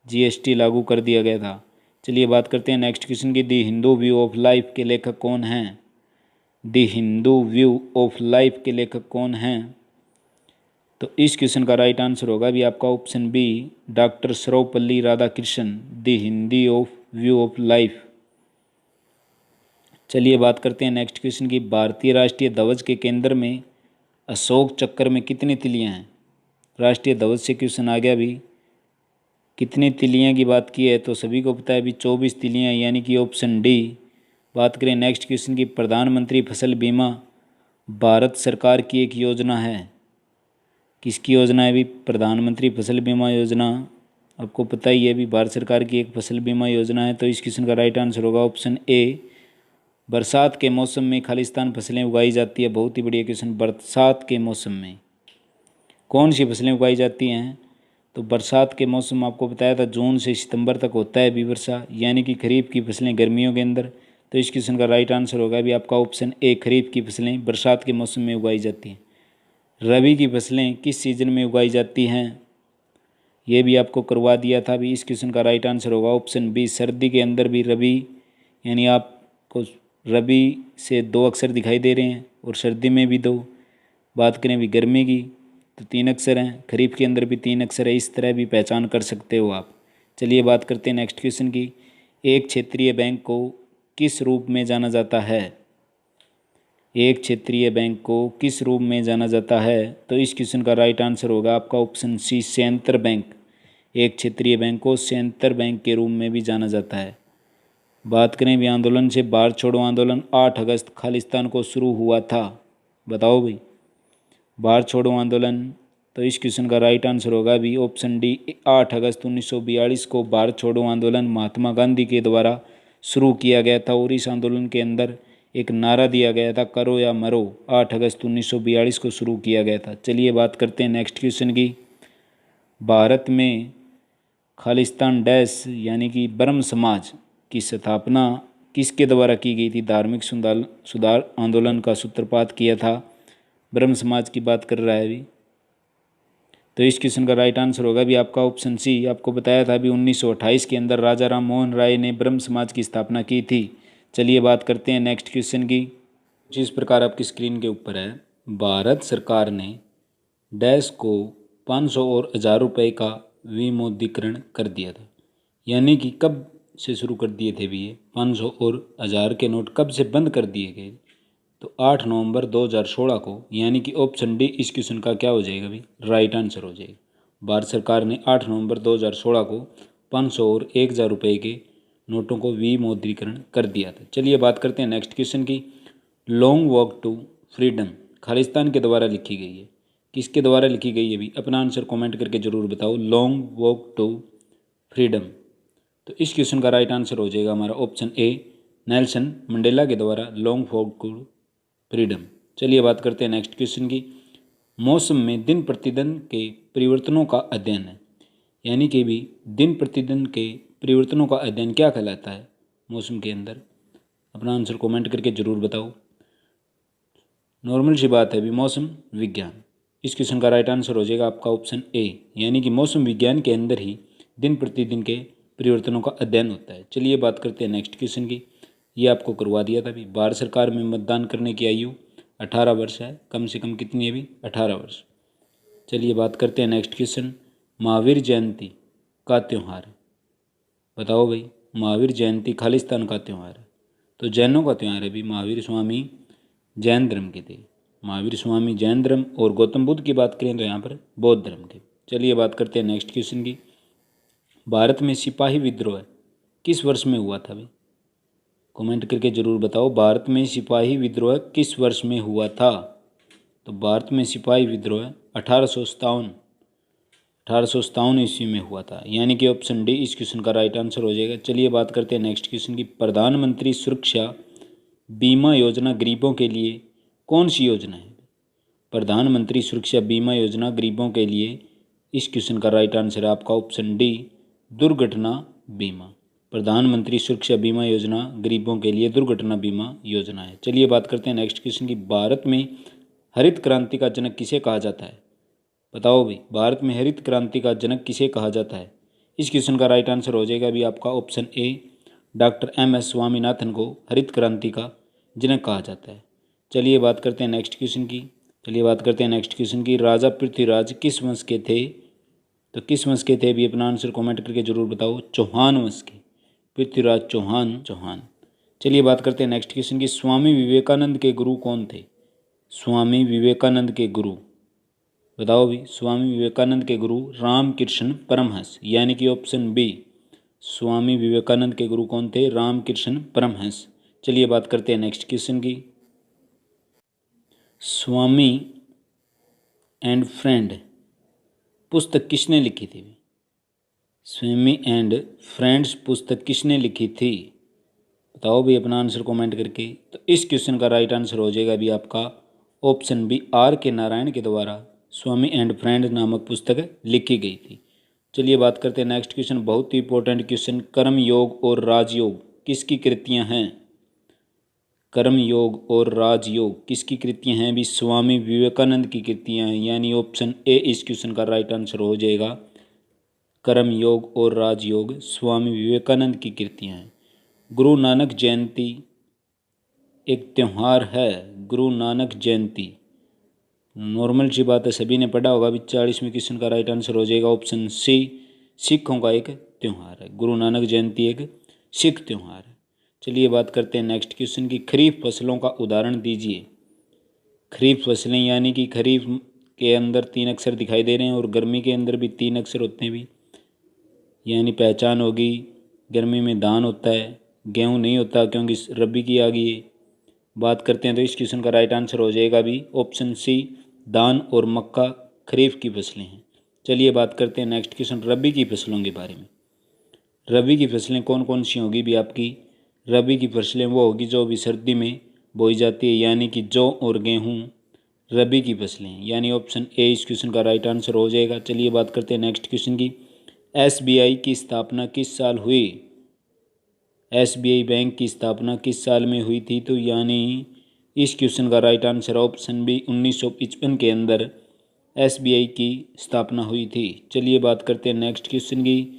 जीएसटी लागू कर दिया गया था। चलिए बात करते हैं नेक्स्ट क्वेश्चन की, दी हिंदू व्यू ऑफ लाइफ के लेखक कौन हैं? दी हिंदू व्यू ऑफ लाइफ के लेखक कौन हैं? तो इस क्वेश्चन का राइट आंसर होगा भी आपका option B, doctor Sarvepalli Radhakrishnan, the Hindu of view of life. चलिए बात करते हैं नेक्स्ट क्वेश्चन की, भारतीय राष्ट्रीय ध्वज के केंद्र में अशोक चक्र में कितनी तिलियां हैं? राष्ट्रीय ध्वज से क्वेश्चन आ गया भी, कितनी तिलियां की बात की है? तो सभी को पता है भी 24 तिलियां, यानी कि ऑप्शन डी बात करें नेक्स्ट क्वेश्चन की, प्रधानमंत्री फसल बीमा भारत सरकार की एक योजना है। किसकी योजना है भी? प्रधानमंत्री फसल बीमा योजना आपको पता ही है भी, भारत सरकार की एक फसल बीमा योजना है। तो इस क्वेश्चन का राइट आंसर होगा ऑप्शन ए। बरसात के मौसम में खालिस्तान फसलें उगाई जाती है। बहुत ही बढ़िया क्वेश्चन। बरसात के मौसम में कौन सी फसलें उगाई जाती हैं? तो बरसात के मौसम आपको बताया था जून से सितंबर तक होता है भी वर्षा, यानी कि खरीफ की फसलें गर्मियों के अंदर। तो इस क्वेश्चन का राइट आंसर होगा भी आपका ऑप्शन ए, खरीफ की फसलें बरसात के मौसम में उगाई जाती हैं। रबी की फसलें किस सीजन में उगाई जाती हैं? ये भी आपको करवा दिया था भी। इस क्वेश्चन का राइट आंसर होगा ऑप्शन बी, सर्दी के अंदर भी रबी, यानी आपको रबी से 2 अक्षर दिखाई दे रहे हैं और सर्दी में भी 2। बात करें भी गर्मी की तो 3 अक्षर हैं, खरीफ के अंदर भी 3 अक्षर है। इस तरह भी पहचान कर सकते हो आप। चलिए बात करते हैं नेक्स्ट क्वेश्चन की, एक क्षेत्रीय बैंक को किस रूप में जाना जाता है? एक क्षेत्रीय बैंक को किस रूप में जाना जाता है? तो इस क्वेश्चन का राइट आंसर होगा आपका ऑप्शन सी, संयंत्र बैंक। एक क्षेत्रीय बैंक को संयंत्र बैंक के रूप में भी जाना जाता है। बात करें भी आंदोलन से, भारत छोड़ो आंदोलन 8 अगस्त खालिस्तान को शुरू हुआ था। बताओ भाई, भारत छोड़ो आंदोलन। तो इस क्वेश्चन का राइट आंसर होगा भी ऑप्शन डी, 8 अगस्त 1942 को भारत छोड़ो आंदोलन महात्मा गांधी के द्वारा शुरू किया गया था। और इस आंदोलन के अंदर एक नारा दिया गया था, करो या मरो। 8 अगस्त 1942 को शुरू किया गया था। चलिए बात करते हैं नेक्स्ट क्वेश्चन की, भारत में खालिस्तान डैश यानी कि ब्रह्म समाज की स्थापना किसके द्वारा की गई थी? धार्मिक सुधार आंदोलन का सूत्रपात किया था, ब्रह्म समाज की बात कर रहा है अभी। तो इस क्वेश्चन का राइट आंसर होगा भी आपका ऑप्शन सी। आपको बताया था अभी 1928 के अंदर राजा राम मोहन राय ने ब्रह्म समाज की स्थापना की थी। चलिए बात करते हैं नेक्स्ट क्वेश्चन की, जिस प्रकार आपकी स्क्रीन के ऊपर है, भारत सरकार ने डैश को 500 और 1000 रुपये का विमुद्रीकरण कर दिया था। यानी कि कब से शुरू कर दिए थे भी ये 500 और 1000 के नोट कब से बंद कर दिए गए? तो 8 नवंबर 2016 को, यानी कि ऑप्शन डी इस क्वेश्चन का क्या हो जाएगा भी? राइट आंसर हो जाएगा। भारत सरकार ने 8 नवंबर 2016 को 500 और 1000 रुपये के नोटों को विमुद्रीकरण कर दिया था। चलिए बात करते हैं नेक्स्ट क्वेश्चन की, long walk to freedom Khalistan के द्वारा लिखी गई है। किसके द्वारा लिखी गई है भी? अपना आंसर कमेंट करके जरूर बताओ। Long walk to freedom. तो इस क्वेश्चन का राइट आंसर हो जाएगा हमारा ऑप्शन ए, नेल्सन मंडेला के द्वारा लॉन्ग वॉक टू फ्रीडम। चलिए बात करते हैं नेक्स्ट क्वेश्चन की, मौसम में दिन प्रतिदिन के परिवर्तनों का अध्ययन है। यानी कि भी दिन प्रतिदिन के परिवर्तनों का अध्ययन क्या कहलाता है मौसम के अंदर? अपना आंसर कमेंट करके जरूर बताओ। नॉर्मल सी बात है भी, मौसम विज्ञान। इस क्वेश्चन का राइट आंसर हो जाएगा आपका ऑप्शन ए, यानी कि मौसम विज्ञान के अंदर ही दिन प्रतिदिन के परिवर्तनों का अध्ययन होता है। चलिए बात करते हैं नेक्स्ट क्वेश्चन की, ये आपको करवा दिया था भी, भारत सरकार में मतदान करने की आयु 18 वर्ष है। कम से कम कितनी है भी? 18 वर्ष। चलिए बात करते हैं नेक्स्ट क्वेश्चन, महावीर जयंती का त्यौहार। बताओ भाई, महावीर जयंती खालिस्तान का त्यौहार है। तो जैनों का त्यौहार है भी। महावीर स्वामी जैन धर्म के थे, महावीर स्वामी जैन धर्म, और गौतम बुद्ध की बात करें तो यहाँ पर बौद्ध धर्म के। चलिए बात करते हैं नेक्स्ट क्वेश्चन की, भारत में सिपाही विद्रोह किस वर्ष में हुआ था भाई? कमेंट करके जरूर बताओ, भारत में सिपाही विद्रोह किस वर्ष में हुआ था? तो भारत में सिपाही विद्रोह 1857 ईस्वी में हुआ था, यानी कि ऑप्शन डी इस क्वेश्चन का राइट आंसर हो जाएगा। चलिए बात करते हैं नेक्स्ट क्वेश्चन की, प्रधानमंत्री सुरक्षा बीमा योजना गरीबों के लिए कौन सी योजना है? प्रधानमंत्री सुरक्षा बीमा योजना गरीबों के लिए, इस क्वेश्चन का राइट आंसर है आपका ऑप्शन डी, दुर्घटना बीमा। प्रधानमंत्री सुरक्षा बीमा योजना गरीबों के लिए दुर्घटना बीमा योजना है। चलिए बात करते हैं नेक्स्ट क्वेश्चन की, भारत में हरित क्रांति का जनक किसे कहा जाता है? बताओ भाई, भारत में हरित क्रांति का जनक किसे कहा जाता है? इस क्वेश्चन का राइट आंसर हो जाएगा भी आपका option A, doctor MS Swaminathan को हरित क्रांति का जनक कहा जाता है। चलिए बात करते हैं नेक्स्ट क्वेश्चन की, राजा पृथ्वीराज किस वंश के थे? तो किस वंश के थे भी? अपना आंसर कमेंट करके जरूर बताओ। चौहान वंश के, पृथ्वीराज चौहान। चलिए बात करते हैं नेक्स्ट क्वेश्चन की, स्वामी विवेकानंद के गुरु कौन थे? स्वामी विवेकानंद के गुरु बताओ भी। स्वामी विवेकानंद के गुरु रामकृष्ण परमहंस, यानी कि ऑप्शन बी, स्वामी विवेकानंद के गुरु कौन थे? रामकृष्ण परमहंस। चलिए बात करते हैं नेक्स्ट क्वेश्चन की। स्वामी एंड फ्रेंड पुस्तक किसने लिखी थी? स्वामी एंड फ्रेंड्स पुस्तक किसने लिखी थी? बताओ भी अपना आंसर कमेंट करके। तो इस क्वेश्चन का राइट आंसर हो जाएगा भी आपका ऑप्शन बी, आर के नारायण के द्वारा स्वामी एंड फ्रेंड नामक पुस्तक लिखी गई थी। चलिए बात करते हैं नेक्स्ट क्वेश्चन, बहुत ही इंपॉर्टेंट क्वेश्चन। कर्म योग और राजयोग किसकी कृतियां हैं? कर्म योग और राजयोग किसकी कृतियां हैं? भी स्वामी विवेकानंद की कृतियां हैं, यानी ऑप्शन ए इस क्वेश्चन का राइट आंसर हो जाएगा। कर्म योग और राजयोग स्वामी विवेकानंद की कृतियां हैं। गुरु नानक जयंती एक त्यौहार है। गुरु नानक जयंती नॉर्मल सी बात है, सभी ने पढ़ा होगा। भी 40वें क्वेश्चन का राइट आंसर हो जाएगा ऑप्शन सी, सिखों का एक त्यौहार है। गुरु नानक जयंती एक सिख त्यौहार है। चलिए बात करते हैं नेक्स्ट क्वेश्चन की। खरीफ फसलों का उदाहरण दीजिए। खरीफ फसलें यानी कि खरीफ के अंदर 3 अक्षर दिखाई दे रहे हैं और गर्मी के अंदर भी 3 अक्षर होते हैं भी, यानी पहचान होगी। गर्मी में धान होता है, गेहूँ नहीं होता क्योंकि रबी की आ गई है। बात करते हैं तो इस क्वेश्चन का राइट आंसर हो जाएगा भी ऑप्शन सी, धान और मक्का खरीफ की फसलें हैं। चलिए बात करते हैं नेक्स्ट क्वेश्चन, रबी की फसलों के बारे में। रबी की फसलें कौन कौन सी होगी भी आपकी? रबी की फसलें वो होगी जो अभी सर्दी में बोई जाती है, यानी कि जौ और गेहूँ रबी की फसलें हैं, यानी ऑप्शन ए इस क्वेश्चन का राइट आंसर हो जाएगा। चलिए बात करते हैं नेक्स्ट क्वेश्चन की। एसबीआई की स्थापना किस साल हुई? एसबीआई बैंक की स्थापना किस साल में हुई थी? तो यानी इस क्वेश्चन का राइट आंसर ऑप्शन बी 1955 के अंदर एसबीआई की स्थापना हुई थी। चलिए बात करते हैं नेक्स्ट क्वेश्चन की।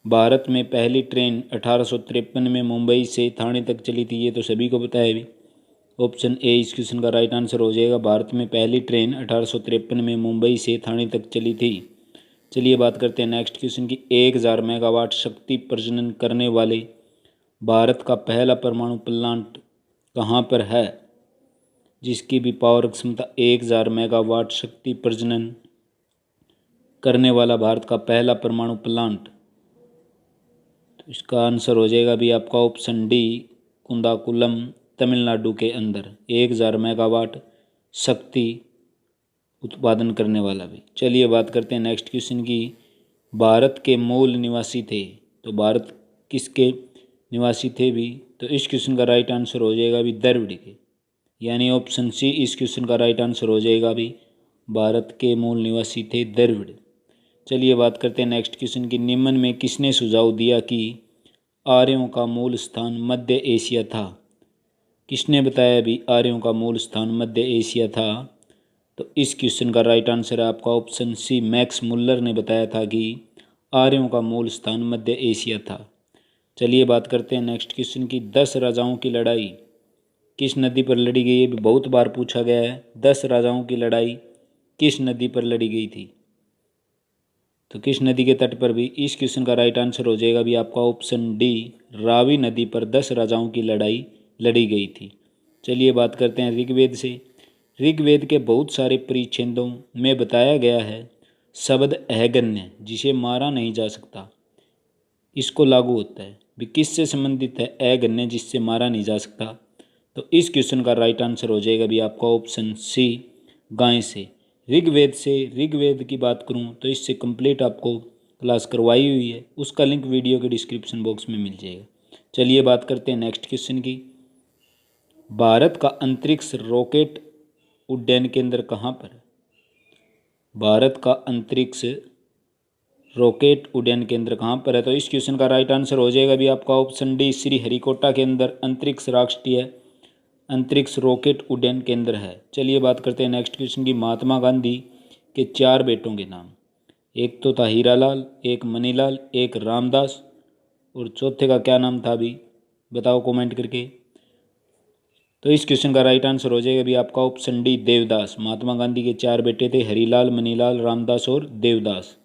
भारत में पहली ट्रेन 1853 में मुंबई से थाने तक चली थी, ये तो सभी को पता है भी। ऑप्शन ए इस क्वेश्चन का राइट आंसर हो जाएगा। भारत में पहली ट्रेन 1853 में मुंबई से थाने तक चली थी। चलिए बात करते हैं नेक्स्ट क्वेश्चन की। 1000 मेगावाट शक्ति प्रजनन करने वाले भारत का पहला परमाणु प्लांट कहाँ पर है? जिसकी भी पावर क्षमता 1000 मेगावाट शक्ति प्रजनन करने वाला भारत का पहला परमाणु प्लांट, तो इसका आंसर हो जाएगा भी आपका ऑप्शन डी, कुंदाकुलम तमिलनाडु के अंदर 1000 मेगावाट शक्ति उत्पादन करने वाला भी। चलिए बात करते हैं नेक्स्ट क्वेश्चन की। भारत के मूल निवासी थे, तो भारत किसके निवासी थे भी? तो इस क्वेश्चन का राइट आंसर हो जाएगा भी द्रविड़ के, यानी ऑप्शन सी इस क्वेश्चन का राइट आंसर हो जाएगा भी भारत के मूल निवासी थे द्रविड़। चलिए बात करते हैं नेक्स्ट क्वेश्चन की। निम्न में किसने सुझाव दिया कि आर्यों का मूल स्थान मध्य एशिया था? किसने बताया भी आर्यों का मूल स्थान मध्य एशिया था? तो इस क्वेश्चन का राइट आंसर है आपका ऑप्शन सी, मैक्स मुल्लर ने बताया था कि आर्यों का मूल स्थान मध्य एशिया था। चलिए बात करते हैं नेक्स्ट क्वेश्चन की। 10 राजाओं की लड़ाई किस नदी पर लड़ी गई? ये भी बहुत बार पूछा गया है। 10 राजाओं की लड़ाई किस नदी पर लड़ी गई थी? तो किस नदी के तट पर भी? इस क्वेश्चन का राइट आंसर हो जाएगा भी आपका ऑप्शन डी, रावी नदी पर 10 राजाओं की लड़ाई लड़ी गई थी। चलिए बात करते हैं ऋग्वेद से। ऋग्वेद के बहुत सारे परिच्छेदों में बताया गया है शब्द अहगन्य जिसे मारा नहीं जा सकता, इसको लागू होता है भी किससे संबंधित है? अगन्य जिससे मारा नहीं जा सकता। तो इस क्वेश्चन का राइट आंसर हो जाएगा भी आपका ऑप्शन सी, गाय से। ऋग्वेद से, ऋग्वेद की बात करूं तो इससे कंप्लीट आपको क्लास करवाई हुई है, उसका लिंक वीडियो के डिस्क्रिप्शन बॉक्स में मिल जाएगा। चलिए बात करते हैं नेक्स्ट क्वेश्चन की। भारत का अंतरिक्ष रॉकेट उड्डयन केंद्र कहाँ पर है? भारत का अंतरिक्ष रॉकेट उड्डयन केंद्र कहाँ पर है? तो इस क्वेश्चन का राइट आंसर हो जाएगा भी आपका ऑप्शन डी, श्री हरिकोटा के अंदर अंतरिक्ष राष्ट्रीय अंतरिक्ष रॉकेट उड्डयन केंद्र है। चलिए बात करते हैं नेक्स्ट क्वेश्चन की। महात्मा गांधी के 4 बेटों के नाम, एक तो था हीरालाल, एक मनीलाल, एक रामदास और चौथे का क्या नाम था भी? बताओ कमेंट करके। तो इस क्वेश्चन का राइट आंसर हो जाएगा भी आपका ऑप्शन डी, देवदास। महात्मा गांधी के 4 बेटे थे, हरिलाल, मनीलाल, रामदास और देवदास।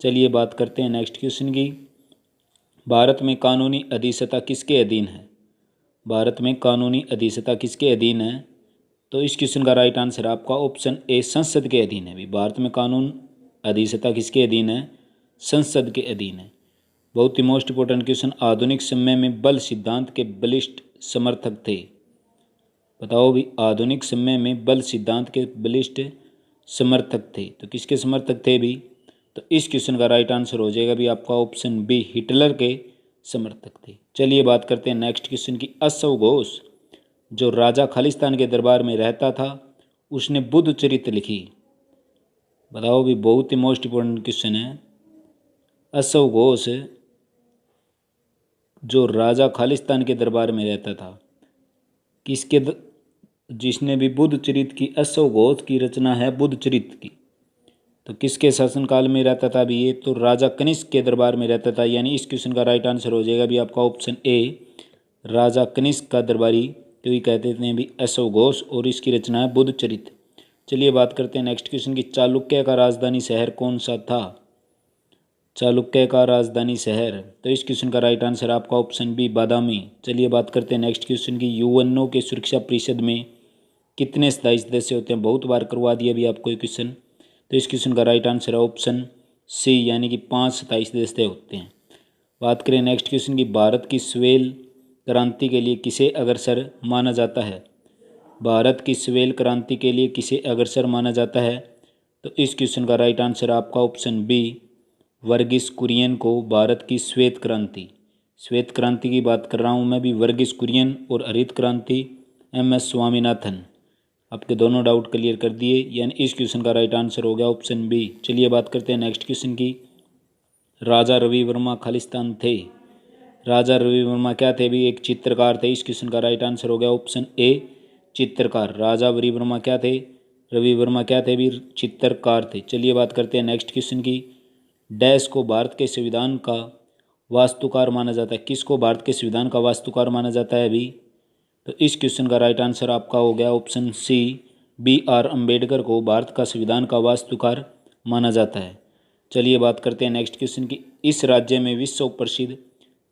चलिए बात करते हैं नेक्स्ट क्वेश्चन की। भारत में कानूनी अधीक्षता किसके अधीन है? भारत में कानूनी अधीक्षता किसके अधीन है? तो इस क्वेश्चन का राइट आंसर आपका ऑप्शन ए, संसद के अधीन है भी। भारत में कानून अधीक्षता किसके अधीन है? संसद के अधीन है। बहुत ही मोस्ट इंपॉर्टेंट क्वेश्चन। आधुनिक समय में बल सिद्धांत के बलिष्ठ समर्थक थे? बताओ भी, आधुनिक समय में बल सिद्धांत के बलिष्ठ समर्थक थे। तो किसके समर्थक थे भी? तो इस क्वेश्चन का राइट आंसर हो जाएगा भी आपका ऑप्शन बी, हिटलर के समर्थक थे। चलिए बात करते हैं नेक्स्ट क्वेश्चन की। अश्व घोष जो राजा खालिस्तान के दरबार में रहता था, उसने बुद्ध चरित्र लिखी। बताओ भी, बहुत ही मोस्ट इंपॉर्टेंट क्वेश्चन है। अश्व घोष जो राजा खालिस्तान के दरबार में रहता था, जिसने भी बुद्ध चरित्र की, अश्व घोष की रचना है बुद्ध चरित्र की, तो किसके शासनकाल में रहता था भी ये? तो राजा कनिष्क के दरबार में रहता था। यानी इस क्वेश्चन का राइट आंसर हो जाएगा भी आपका ऑप्शन ए, राजा कनिष्क का दरबारी तो ये कहते थे भी अश्व घोष, और इसकी रचना है बुद्ध चरित्र। चलिए बात करते हैं नेक्स्ट क्वेश्चन की। चालुक्य का राजधानी शहर कौन सा था? चालुक्य का राजधानी शहर, तो इस क्वेश्चन का राइट आंसर आपका ऑप्शन बी, बादामी। चलिए बात करते हैं नेक्स्ट क्वेश्चन की। यूएनओ के सुरक्षा परिषद में कितने स्थायी सदस्य होते हैं? बहुत बार करवा दिया भी आपको ये क्वेश्चन। तो इस क्वेश्चन का राइट आंसर है ऑप्शन सी, यानी कि 5 स्थायी सदस्य होते हैं। बात करें नेक्स्ट क्वेश्चन की। भारत की स्वेल क्रांति के लिए किसे अग्रसर माना जाता है? भारत की स्वेल क्रांति के लिए किसे अग्रसर माना जाता है? तो इस क्वेश्चन का राइट आंसर आपका ऑप्शन बी, वर्गीस कुरियन को भारत की श्वेत क्रांति की बात कर रहा हूँ मैं भी, वर्गीस कुरियन, और हरित क्रांति एम.एस. स्वामीनाथन। आपके दोनों डाउट क्लियर कर दिए, यानी इस क्वेश्चन का राइट आंसर हो गया ऑप्शन बी। चलिए बात करते हैं नेक्स्ट क्वेश्चन की। राजा रवि वर्मा खालिस्तान थे। राजा रवि वर्मा क्या थे भी? एक चित्रकार थे। इस क्वेश्चन का राइट आंसर हो गया ऑप्शन ए, चित्रकार। राजा रवि वर्मा क्या थे? रवि वर्मा क्या थे भी? चित्रकार थे। चलिए बात करते हैं नेक्स्ट क्वेश्चन की। डैश को भारत के संविधान का वास्तुकार माना जाता है? किसको भारत के संविधान का वास्तुकार माना जाता है अभी? तो इस क्वेश्चन का राइट आंसर आपका हो गया ऑप्शन सी, बी.आर. अम्बेडकर को भारत का संविधान का वास्तुकार माना जाता है। चलिए बात करते हैं नेक्स्ट क्वेश्चन की। इस राज्य में विश्व प्रसिद्ध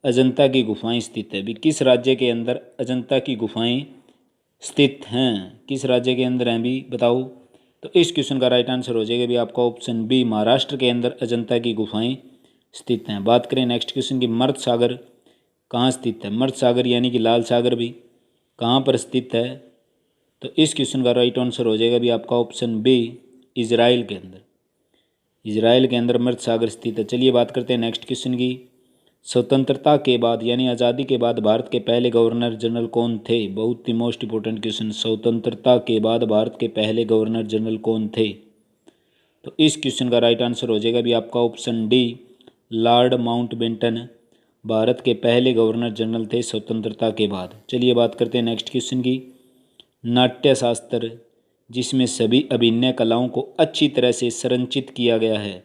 अजंता की गुफाएं स्थित है भी? किस राज्य के अंदर अजंता की गुफाएं स्थित हैं? किस राज्य के अंदर हैं भी? बताओ। तो इस क्वेश्चन का राइट आंसर हो जाएगा भी आपका ऑप्शन बी, महाराष्ट्र के अंदर अजंता की गुफाएं स्थित हैं। बात करें नेक्स्ट क्वेश्चन की। मर्द सागर कहाँ स्थित है? मर्द सागर यानी कि लाल सागर भी कहाँ पर स्थित है? तो इस क्वेश्चन का राइट आंसर हो जाएगा भी आपका ऑप्शन बी, इजराइल के अंदर। इजराइल के अंदर मर्द सागर स्थित है। चलिए बात करते हैं नेक्स्ट क्वेश्चन की। स्वतंत्रता के बाद यानी आज़ादी के बाद भारत के पहले गवर्नर जनरल कौन थे? बहुत ही मोस्ट इंपोर्टेंट क्वेश्चन। स्वतंत्रता के बाद भारत के पहले गवर्नर जनरल कौन थे? तो इस क्वेश्चन का राइट आंसर हो जाएगा भी आपका option D, Lord Mountbatten Bharat के पहले गवर्नर जनरल थे स्वतंत्रता के बाद। चलिए बात करते हैं नेक्स्ट क्वेश्चन की। नाट्य शास्त्र जिसमें सभी अभिनय कलाओं को अच्छी तरह से संरचित किया गया है,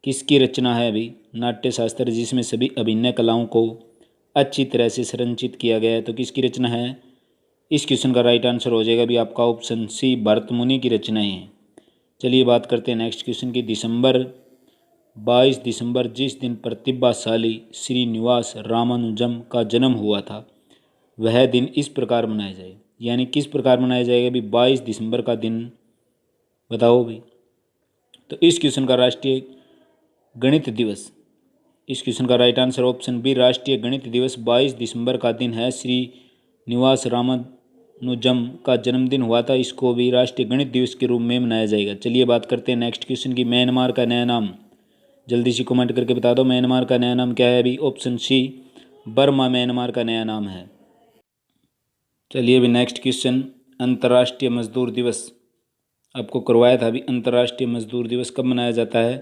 किसकी रचना है अभी? नाट्य शास्त्र जिसमें सभी अभिनय कलाओं को अच्छी तरह से संरचित किया गया है, तो किसकी रचना है? इस क्वेश्चन का राइट आंसर हो जाएगा भी आपका ऑप्शन सी, भरत मुनि की रचनाएं हैं। चलिए बात करते हैं नेक्स्ट क्वेश्चन की। 22 दिसंबर जिस दिन प्रतिभाशाली श्रीनिवास रामानुजम का जन्म हुआ था, वह दिन इस प्रकार मनाया जाए। यानी किस प्रकार मनाया जाएगा भी 22 दिसंबर का दिन? बताओ भी। तो इस क्वेश्चन का राष्ट्रीय गणित दिवस, इस क्वेश्चन का राइट आंसर ऑप्शन बी, राष्ट्रीय गणित दिवस 22 दिसंबर का दिन है। श्रीनिवास रामानुजम का जन्मदिन हुआ था, इसको भी राष्ट्रीय गणित दिवस के रूप में मनाया जाएगा। चलिए बात करते हैं नेक्स्ट क्वेश्चन की। म्यांमार का नया नाम, जल्दी से कमेंट करके बता दो म्यांमार का नया नाम क्या है अभी? ऑप्शन सी, बर्मा म्यांमार का नया नाम है। चलिए अभी नेक्स्ट क्वेश्चन। अंतर्राष्ट्रीय मजदूर दिवस आपको करवाया था अभी। अंतर्राष्ट्रीय मजदूर दिवस कब मनाया जाता है?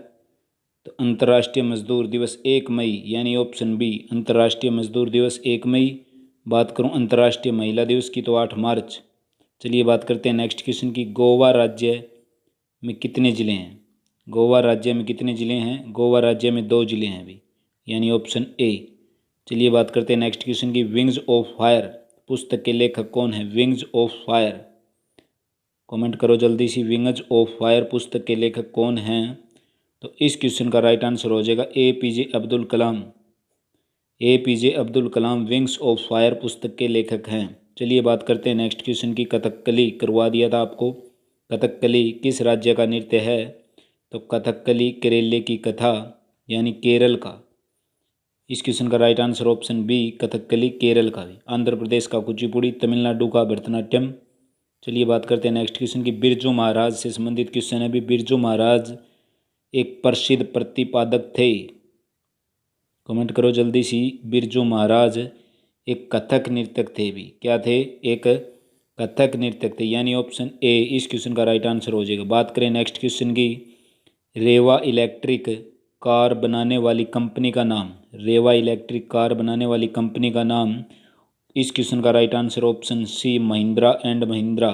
तो अंतर्राष्ट्रीय मजदूर दिवस 1 मई, यानी ऑप्शन बी, अंतर्राष्ट्रीय मजदूर दिवस 1 मई। बात करूं अंतर्राष्ट्रीय महिला दिवस की तो 8 मार्च। चलिए बात करते हैं नेक्स्ट क्वेश्चन की। गोवा राज्य में कितने ज़िले हैं? गोवा राज्य में कितने ज़िले हैं? गोवा राज्य में 2 ज़िले हैं अभी, यानी ऑप्शन ए। चलिए बात करते हैं नेक्स्ट क्वेश्चन की। विंग्स ऑफ फायर पुस्तक के लेखक कौन है? विंग्स ऑफ फायर, कमेंट करो जल्दी सी, विंग्स ऑफ फायर पुस्तक के लेखक कौन हैं? तो इस क्वेश्चन का राइट आंसर हो जाएगा APJ Abdul Kalam. APJ Abdul Kalam wings of fire पुस्तक के लेखक हैं। चलिए बात करते हैं नेक्स्ट क्वेश्चन की। कथकली करवा दिया था आपको। कथकली किस राज्य का नृत्य है? तो कथकली केरल की कथा, यानी केरल का इस क्वेश्चन का right answer option B Kathakali Kerala का भी, आंध्र प्रदेश का कुचिपुड़ी, तमिलनाडु का भरतनाट्यम। चलिए बात करते हैं नेक्स्ट क्वेश्चन की। बिरजू महाराज से संबंधित क्वेश्चन है भी। बिरजू महाराज एक प्रसिद्ध प्रतिपादक थे। कमेंट करो जल्दी सी। बिरजू महाराज एक कथक नृतक थे भी। क्या थे? एक कथक नृतक थे, यानी ऑप्शन ए इस क्वेश्चन का राइट आंसर हो जाएगा। बात करें नेक्स्ट क्वेश्चन की। रेवा इलेक्ट्रिक कार बनाने वाली कंपनी का नाम, रेवा इलेक्ट्रिक कार बनाने वाली कंपनी का नाम, इस क्वेश्चन का right answer option C Mahindra and Mahindra.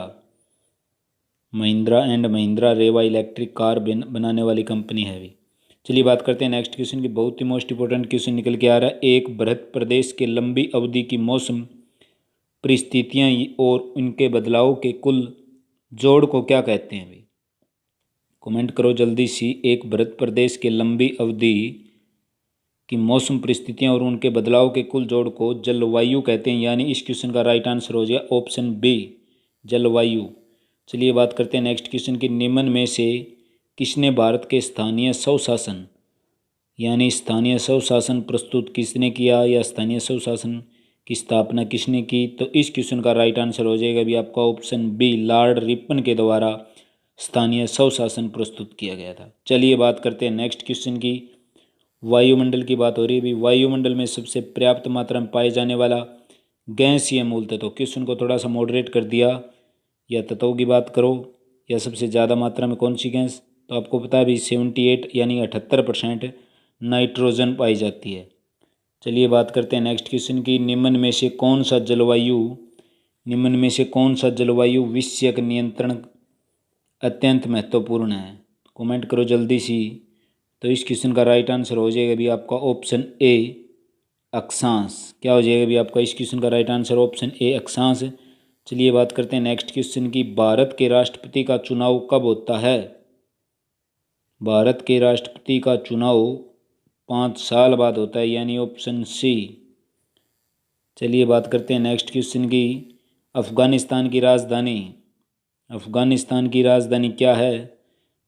Mahindra and Mahindra Reva electric car बनाने वाली कंपनी है भी। चलिए बात करते हैं नेक्स्ट क्वेश्चन की। बहुत ही मोस्ट इंपॉर्टेंट क्वेश्चन निकल के आ रहा है। एक बृहद प्रदेश के लंबी अवधि की मौसम परिस्थितियां और उनके बदलाव के कुल जोड़ को क्या कहते हैं? कमेंट करो जल्दी सी। एक बृहद प्रदेश के लंबी अवधि की मौसम परिस्थितियां और उनके बदलाव के कुल जोड़ को जलवायु कहते हैं, यानी इस क्वेश्चन का राइट आंसर हो जाएगा ऑप्शन बी जलवायु। चलिए बात करते हैं नेक्स्ट क्वेश्चन की। निम्न में से किसने भारत के स्थानीय स्वशासन, यानी स्थानीय स्वशासन प्रस्तुत किसने किया या स्थानीय स्वशासन की स्थापना किसने की? तो इस क्वेश्चन का राइट आंसर हो जाएगा भी आपका ऑप्शन बी लॉर्ड रिपन के द्वारा स्थानीय स्वशासन प्रस्तुत किया गया था। चलिए बात करते हैं नेक्स्ट क्वेश्चन की। वायुमंडल की बात हो रही है भी। वायुमंडल में सबसे पर्याप्त मात्रा में पाए जाने वाला गैसीय मूल तत्व, क्वेश्चन को थोड़ा सा मॉडरेट कर दिया, या तत्वों की बात करो या सबसे ज़्यादा मात्रा में कौन सी गैस, तो आपको पता है भी 78 यानी 78% नाइट्रोजन पाई जाती है। चलिए बात करते हैं नेक्स्ट क्वेश्चन की। निम्न में से कौन सा जलवायु विषयक नियंत्रण अत्यंत महत्वपूर्ण है? कमेंट करो जल्दी सी। तो इस क्वेश्चन का राइट आंसर हो जाएगा भी आपका ऑप्शन ए अक्षांश। क्या हो जाएगा भी आपका इस क्वेश्चन का राइट आंसर ऑप्शन ए अक्षांश। चलिए बात करते हैं नेक्स्ट क्वेश्चन की। भारत के राष्ट्रपति का चुनाव कब होता है? भारत के राष्ट्रपति का चुनाव 5 साल बाद होता है, यानी ऑप्शन सी। चलिए बात करते हैं नेक्स्ट क्वेश्चन की। अफगानिस्तान की राजधानी क्या है?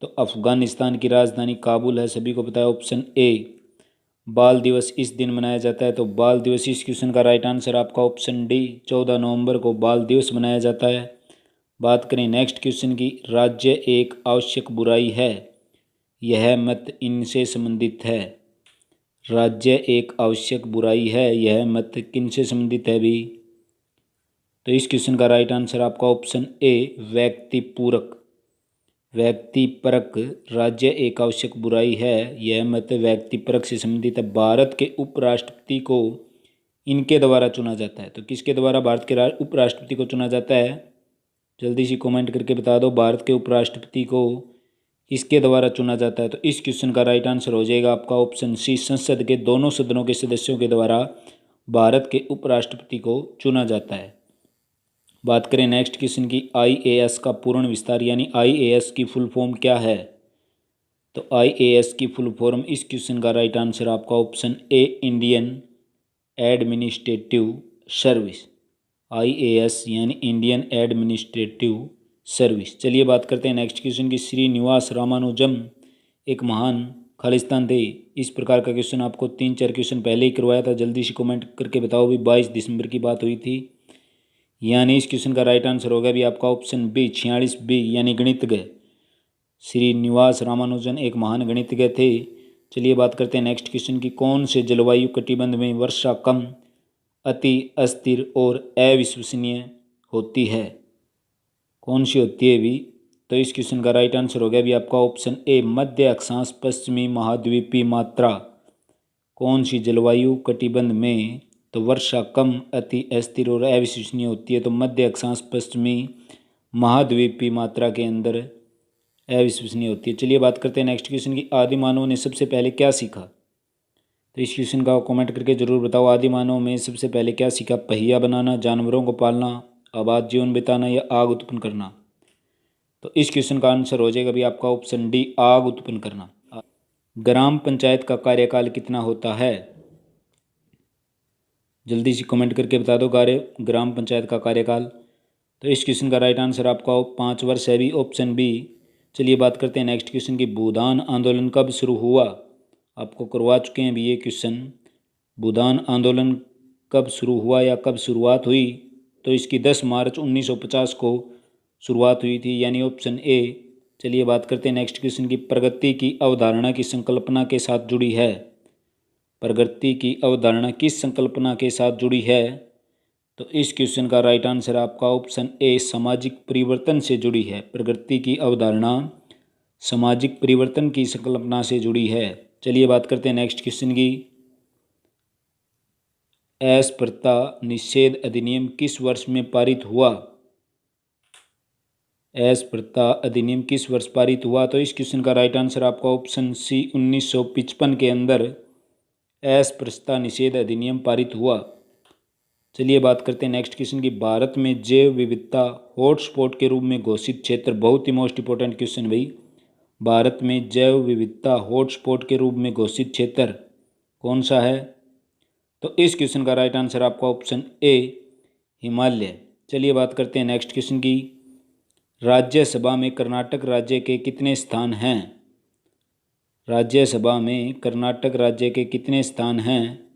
तो अफगानिस्तान की राजधानी काबुल है, सभी को पता है, ऑप्शन ए। बाल दिवस इस दिन मनाया जाता है, तो बाल दिवस इस क्वेश्चन का राइट आंसर आपका ऑप्शन डी 14 नवंबर को बाल दिवस मनाया जाता है। बात करें नेक्स्ट क्वेश्चन की। राज्य एक आवश्यक बुराई है, यह मत इनसे संबंधित है। राज्य एक आवश्यक बुराई है, यह मत किनसे संबंधित है भी? तो इस क्वेश्चन का राइट आंसर आपका ऑप्शन ए व्यक्तिपरक राज्य एक आवश्यक बुराई है, यह मत व्यक्तिपरक से संबंधित है। भारत के उपराष्ट्रपति को इनके द्वारा चुना जाता है, तो किसके द्वारा भारत के उपराष्ट्रपति को चुना जाता है? जल्दी से कमेंट करके बता दो। भारत के उपराष्ट्रपति को इसके द्वारा चुना जाता है, तो इस क्वेश्चन का राइट आंसर हो जाएगा आपका ऑप्शन सी संसद के दोनों सदनों के सदस्यों के द्वारा भारत के उपराष्ट्रपति को चुना जाता है। बात करें नेक्स्ट क्वेश्चन की। IAS का पूर्ण विस्तार, यानी IAS की फुल फॉर्म क्या है? तो IAS की फुल फॉर्म इस क्वेश्चन का राइट आंसर आपका option A Indian administrative service. IAS यानी इंडियन एडमिनिस्ट्रेटिव सर्विस। चलिए बात करते हैं नेक्स्ट क्वेश्चन की। श्रीनिवास रामानुजम एक महान खालिस्तान थे। इस प्रकार का क्वेश्चन आपको 3-4 क्वेश्चन पहले ही करवाया था, जल्दी से कमेंट करके बताओ भी। 22 दिसंबर की बात हुई थी, यानी इस क्वेश्चन का राइट आंसर होगा भी आपका ऑप्शन बी 46B यानी गणितज्ञ। श्रीनिवास रामानुजन एक महान गणितज्ञ थे। चलिए बात करते हैं नेक्स्ट क्वेश्चन की। कौन से जलवायु कटिबंध में वर्षा कम, अति अस्थिर और अविश्वसनीय होती है? कौन सी होती है भी? तो इस क्वेश्चन का राइट आंसर हो गया भी आपका ऑप्शन ए मध्य अक्षांश पश्चिमी महाद्वीपीय मात्रा। कौन सी जलवायु कटिबंध में तो वर्षा कम, अति अस्थिर और अविश्वसनीय होती है? तो मध्य अक्षांश पश्चिमी महाद्वीपीय मात्रा के अंदर अविश्वसनीय होती है। चलिए बात करते हैं नेक्स्ट क्वेश्चन की। आदि मानव ने सबसे पहले क्या सीखा? तो इस क्वेश्चन का कमेंट करके जरूर बताओ। आदि मानव में सबसे पहले क्या सीखा? पहिया बनाना, जानवरों को पालना, आबाद जीवन बिताना या आग उत्पन्न करना? तो इस क्वेश्चन का आंसर हो जाएगा भी आपका ऑप्शन डी आग उत्पन्न करना। ग्राम पंचायत का कार्यकाल कितना होता है? जल्दी से कमेंट करके बता दो ग्राम पंचायत का कार्यकाल। तो इस क्वेश्चन का राइट आंसर आपका 5 वर्ष है भी, ऑप्शन बी। चलिए बात करते हैं नेक्स्ट क्वेश्चन की। भूदान आंदोलन कब शुरू हुआ? आपको करवा चुके हैं भी ये क्वेश्चन। भूदान आंदोलन कब शुरू हुआ या कब शुरुआत हुई? तो इसकी 10 मार्च 1950 को शुरुआत हुई थी, यानी ऑप्शन ए। चलिए बात करते हैं नेक्स्ट क्वेश्चन की। प्रगति की अवधारणा की संकल्पना के साथ जुड़ी है? प्रगति की अवधारणा किस संकल्पना के साथ जुड़ी है? तो इस क्वेश्चन का राइट आंसर आपका ऑप्शन ए, सामाजिक परिवर्तन से जुड़ी है। प्रगति की अवधारणा सामाजिक परिवर्तन की संकल्पना से जुड़ी है। चलिए बात करते हैं नेक्स्ट क्वेश्चन की। अस्पृश्यता निषेध अधिनियम किस वर्ष में पारित हुआ? अस्पृश्यता अधिनियम किस वर्ष पारित हुआ? तो इस क्वेश्चन का राइट आंसर आपका ऑप्शन सी, 1955 के अंदर अस्पृश्यता निषेध अधिनियम पारित हुआ। चलिए बात करते हैं नेक्स्ट क्वेश्चन की। भारत में जैव विविधता हॉटस्पॉट के रूप में घोषित क्षेत्र, बहुत ही मोस्ट इंपॉर्टेंट क्वेश्चन भाई। भारत में जैव विविधता हॉटस्पॉट के रूप में घोषित क्षेत्र कौन सा है? तो इस क्वेश्चन का राइट आंसर आपका ऑप्शन ए, हिमालय। चलिए बात करते हैं नेक्स्ट क्वेश्चन की। राज्यसभा में कर्नाटक राज्य के कितने स्थान हैं? राज्यसभा में कर्नाटक राज्य के कितने स्थान हैं?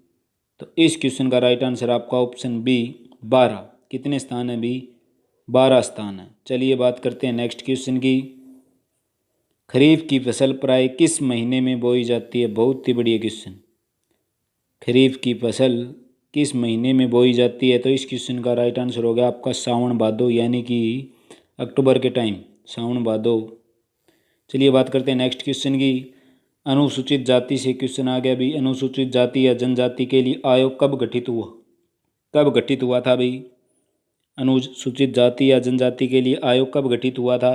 तो इस क्वेश्चन का राइट आंसर आपका ऑप्शन बी, 12। कितने स्थान हैं भी? 12 स्थान हैं। चलिए बात करते हैं नेक्स्ट क्वेश्चन की। खरीफ की फसल प्राय किस महीने में बोई जाती है? बहुत ही बढ़िया क्वेश्चन। खरीफ की फसल किस महीने में बोई जाती है? तो इस क्वेश्चन का राइट आंसर होगा आपका सावन भादो, यानी कि अक्टूबर के टाइम, सावन भादो। चलिए बात करते हैं नेक्स्ट क्वेश्चन की। अनुसूचित जाति से क्वेश्चन आ गया भी। अनुसूचित जाति या जनजाति के लिए आयोग कब गठित हुआ? कब गठित हुआ था भाई? अनुसूचित जाति या जनजाति के लिए आयोग कब गठित हुआ था?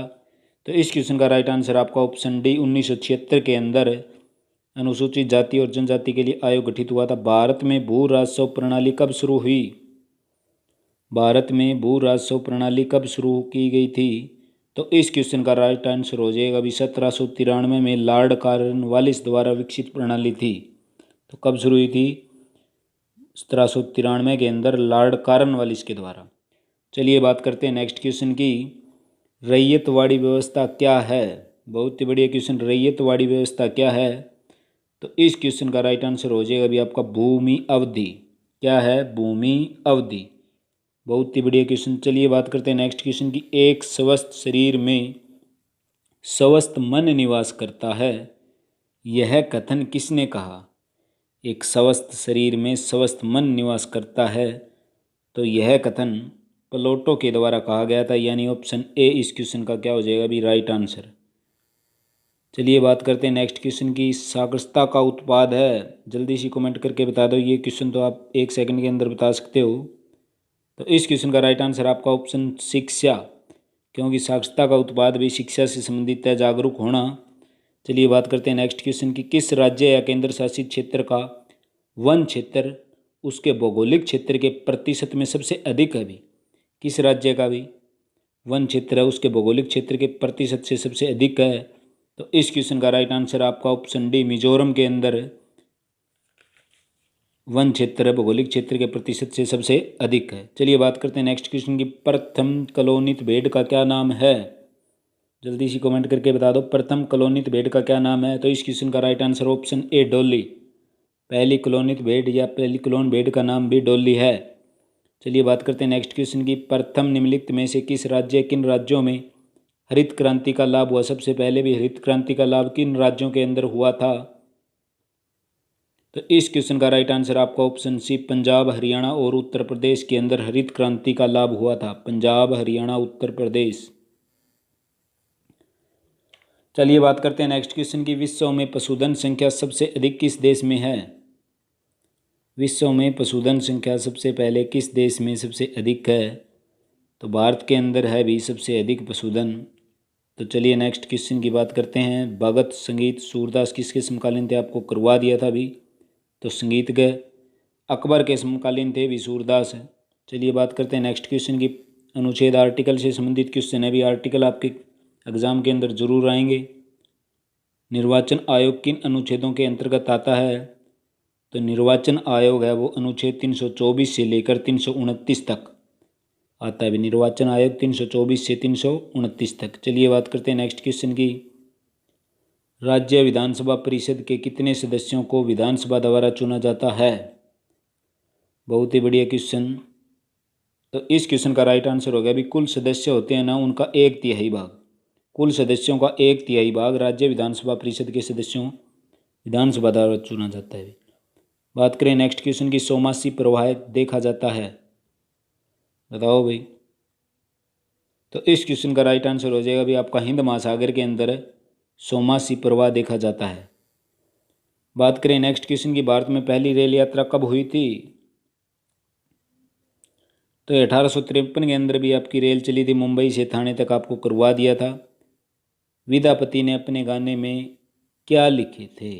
तो इस क्वेश्चन का राइट आंसर आपका ऑप्शन डी, 1976 के अंदर अनुसूचित जाति और जनजाति के लिए आयोग गठित हुआ था। भारत में भू राजस्व प्रणाली कब शुरू हुई? भारत में भू राजस्व प्रणाली कब शुरू की गई थी? तो इस क्वेश्चन का राइट आंसर हो जाएगा अभी 1793 में लॉर्ड कॉर्नवालिस द्वारा विकसित प्रणाली थी। तो कब शुरू हुई थी? 1793 के अंदर लॉर्ड कॉर्नवालिस के द्वारा। चलिए बात करते हैं नेक्स्ट क्वेश्चन की। रैयतवाड़ी व्यवस्था क्या है? बहुत ही बढ़िया क्वेश्चन। रैयतवाड़ी व्यवस्था क्या है? तो इस क्वेश्चन का राइट आंसर हो जाएगा अभी आपका भूमि अवधि। क्या है? भूमि अवधि। बहुत ही बढ़िया क्वेश्चन। चलिए बात करते हैं नेक्स्ट क्वेश्चन की। एक स्वस्थ शरीर में स्वस्थ मन निवास करता है, यह कथन किसने कहा? एक स्वस्थ शरीर में स्वस्थ मन निवास करता है, तो यह कथन प्लेटो के द्वारा कहा गया था, यानी ऑप्शन ए इस क्वेश्चन का क्या हो जाएगा अभी राइट आंसर। चलिए बात करते हैं नेक्स्ट क्वेश्चन की। साक्षरता का उत्पाद है? जल्दी से कमेंट करके बता दो। ये क्वेश्चन तो आप 1 सेकंड के अंदर बता सकते हो। तो इस क्वेश्चन का राइट आंसर आपका ऑप्शन शिक्षा, क्योंकि साक्षरता का उत्पाद भी शिक्षा से संबंधित है, जागरूक होना। चलिए बात करते हैं नेक्स्ट क्वेश्चन की। किस राज्य या केंद्र शासित क्षेत्र का वन क्षेत्र उसके भौगोलिक क्षेत्र के प्रतिशत में सबसे अधिक है भी? किस राज्य का भी वन क्षेत्र है उसके भौगोलिक क्षेत्र के प्रतिशत से सबसे अधिक है? तो इस क्वेश्चन का राइट आंसर आपका ऑप्शन डी, मिजोरम के अंदर वन क्षेत्र भौगोलिक क्षेत्र के प्रतिशत से सबसे अधिक है। चलिए बात करते हैं नेक्स्ट क्वेश्चन की। प्रथम कलोनित भेड़ का क्या नाम है? जल्दी से कमेंट करके बता दो, प्रथम कलोनित भेड़ का क्या नाम है? तो इस क्वेश्चन का right answer option A, Dolly. पहली कलोनित भेड़ या पहली कलोन भेड़ का नाम भी डॉली है। चलिए बात करते हैं नेक्स्ट क्वेश्चन की। प्रथम निम्नलिखित में से किन राज्यों में हरित क्रांति का लाभ हुआ? सबसे पहले भी हरित क्रांति का लाभ किन राज्यों के अंदर हुआ था? तो इस क्वेश्चन का राइट आंसर आपका ऑप्शन सी, पंजाब, हरियाणा और उत्तर प्रदेश के अंदर हरित क्रांति का लाभ हुआ था। पंजाब, हरियाणा, उत्तर प्रदेश। चलिए बात करते हैं नेक्स्ट क्वेश्चन की। विश्व में पशुधन संख्या सबसे अधिक किस देश में है? विश्व में पशुधन संख्या सबसे पहले किस देश में सबसे अधिक है? तो भारत के अंदर है भी सबसे अधिक पशुधन। तो चलिए नेक्स्ट क्वेश्चन की बात करते हैं। भगत, संगीत, सूरदास किसके समकालीन थे? आपको करवा दिया था भी, तो संगीत के। अकबर के समकालीन थे भी सूरदास है। चलिए बात करते हैं नेक्स्ट क्वेश्चन की। अनुच्छेद आर्टिकल से संबंधित क्वेश्चन है भी। आर्टिकल आपके एग्जाम के अंदर जरूर आएंगे। निर्वाचन आयोग किन अनुच्छेदों के अंतर्गत आता है? तो निर्वाचन आयोग है वो अनुच्छेद 324 से लेकर 329 तक आता है। निर्वाचन आयोग 324 से 329 तक। चलिए बात करते हैं नेक्स्ट क्वेश्चन की। राज्य विधानसभा परिषद के कितने सदस्यों को विधानसभा द्वारा चुना जाता है? बहुत ही बढ़िया क्वेश्चन। तो इस क्वेश्चन का राइट आंसर हो गया भी कुल सदस्य होते हैं ना उनका 1/3 भाग, कुल सदस्यों का 1/3 भाग राज्य विधानसभा परिषद के सदस्यों विधानसभा द्वारा चुना जाता है। बात करें नेक्स्ट क्वेश्चन की, सोमासी प्रवाह देखा जाता है, बताओ भाई। तो इस क्वेश्चन का राइट आंसर हो जाएगा भी आपका हिंद महासागर के अंदर सोमासी प्रवाह देखा जाता है। बात करें नेक्स्ट क्वेश्चन की, भारत में पहली रेल यात्रा कब हुई थी? तो 1853 के अंदर भी आपकी रेल चली थी, मुंबई से थाने तक आपको करवा दिया था। विद्यापति ने अपने गाने में क्या लिखे थे?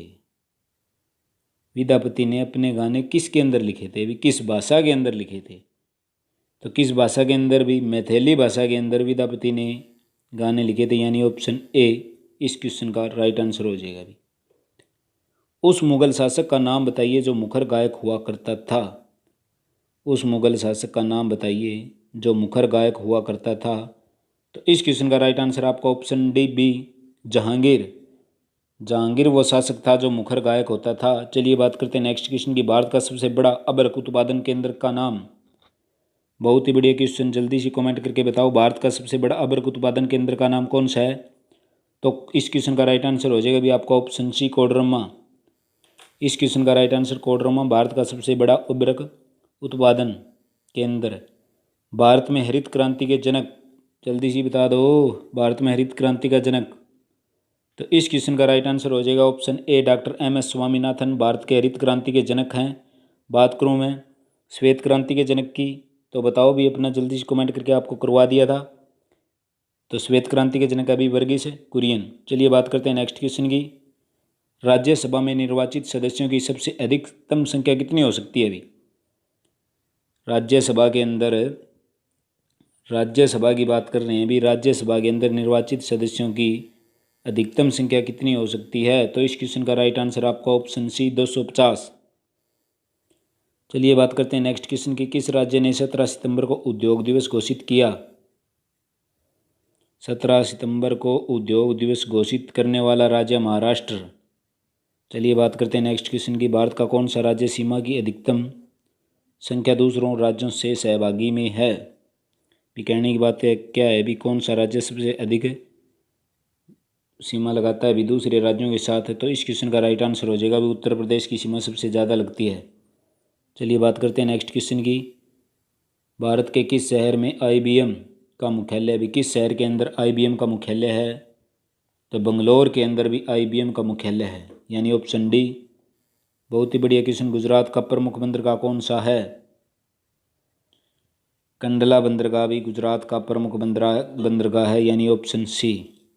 विद्यापति ने अपने गाने किसके अंदर लिखे थे, भी किस भाषा के अंदर लिखे थे? तो किस भाषा के अंदर? भी मैथिली भाषा के अंदर विद्यापति ने गाने लिखे थे, यानी ऑप्शन ए इस क्वेश्चन का राइट आंसर हो जाएगा। भी उस मुगल शासक का नाम बताइए जो मुखर गायक हुआ करता था। उस मुगल शासक का नाम बताइए जो मुखर गायक हुआ करता था। तो इस क्वेश्चन का राइट आंसर आपका option D B Jahangir. Jahangir वो शासक था जो मुखर गायक होता था। चलिए बात करते हैं नेक्स्ट क्वेश्चन की, भारत का सबसे बड़ा अबरक उत्पादन केंद्र का नाम। बहुत ही बढ़िया क्वेश्चन, जल्दी से कमेंट करके बताओ भारत का सबसे बड़ा अबरक उत्पादन केंद्र का नाम कौन सा है? तो इस क्वेश्चन का राइट आंसर हो जाएगा भी आपका ऑप्शन सी कोडरमा। इस क्वेश्चन का राइट आंसर कोडरमा भारत का सबसे बड़ा अबरक उत्पादन केंद्र। भारत में हरित क्रांति के जनक, जल्दी से बता दो भारत में हरित क्रांति का जनक। तो इस क्वेश्चन का राइट आंसर हो जाएगा option A doctor M S Swaminathan Bharat के हरित क्रांति के जनक हैं। बात करूँ मैं श्वेत क्रांति के जनक की, तो बताओ भी अपना जल्दी से कमेंट करके, आपको करवा दिया था। तो श्वेत क्रांति के जनक अभी वर्गीस कुरियन। चलिए बात करते हैं नेक्स्ट क्वेश्चन की, राज्यसभा में निर्वाचित सदस्यों की सबसे अधिकतम संख्या कितनी हो सकती है? अभी राज्यसभा के अंदर, राज्यसभा की बात कर रहे हैं भी, राज्यसभा के अंदर निर्वाचित सदस्यों की अधिकतम संख्या कितनी हो सकती है? तो इस क्वेश्चन का राइट आंसर आपका ऑप्शन सी 250। चलिए बात करते हैं नेक्स्ट क्वेश्चन की, किस राज्य ने 17 सितंबर को उद्योग दिवस घोषित किया? 17 सितंबर को उद्योग दिवस घोषित करने वाला राज्य महाराष्ट्र। चलिए बात करते हैं नेक्स्ट क्वेश्चन की, भारत का कौन सा राज्य सीमा की अधिकतम संख्या दूसरों राज्यों से सहभागी में है? भी कहने की बात है क्या है भी, कौन सा राज्य सबसे अधिक सीमा लगाता है भी दूसरे राज्यों के साथ है? तो इस क्वेश्चन का राइट आंसर हो जाएगा भी उत्तर प्रदेश की सीमा सबसे ज़्यादा लगती है। चलिए बात करते हैं नेक्स्ट क्वेश्चन की, भारत के किस शहर में IBM का मुख्यालय है? भी किस शहर के अंदर IBM का मुख्यालय है? तो बंगलोर के अंदर भी IBM का मुख्यालय है, यानी ऑप्शन डी। बहुत ही बढ़िया क्वेश्चन, गुजरात का प्रमुख बंदरगाह कौन सा है? कंडला बंदरगाह भी गुजरात का प्रमुख बंदरगाह है, यानी ऑप्शन सी।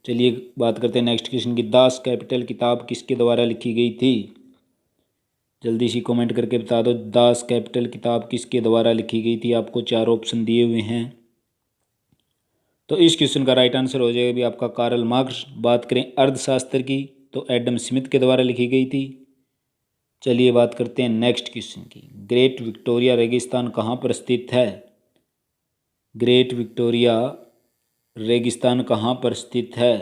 चलिए बात करते हैं नेक्स्ट क्वेश्चन की, दास कैपिटल किताब किसके द्वारा लिखी गई थी? जल्दी से कमेंट करके बता दो दास कैपिटल किताब किसके द्वारा लिखी गई थी। आपको 4 ऑप्शन दिए हुए हैं। तो इस क्वेश्चन का राइट आंसर हो जाएगा भी आपका कार्ल मार्क्स। बात करें अर्थशास्त्र की, तो एडम स्मिथ के द्वारा लिखी गई थी। चलिए बात करते हैं नेक्स्ट क्वेश्चन की, ग्रेट विक्टोरिया रेगिस्तान कहाँ पर स्थित है? ग्रेट विक्टोरिया रेगिस्तान कहाँ पर स्थित है?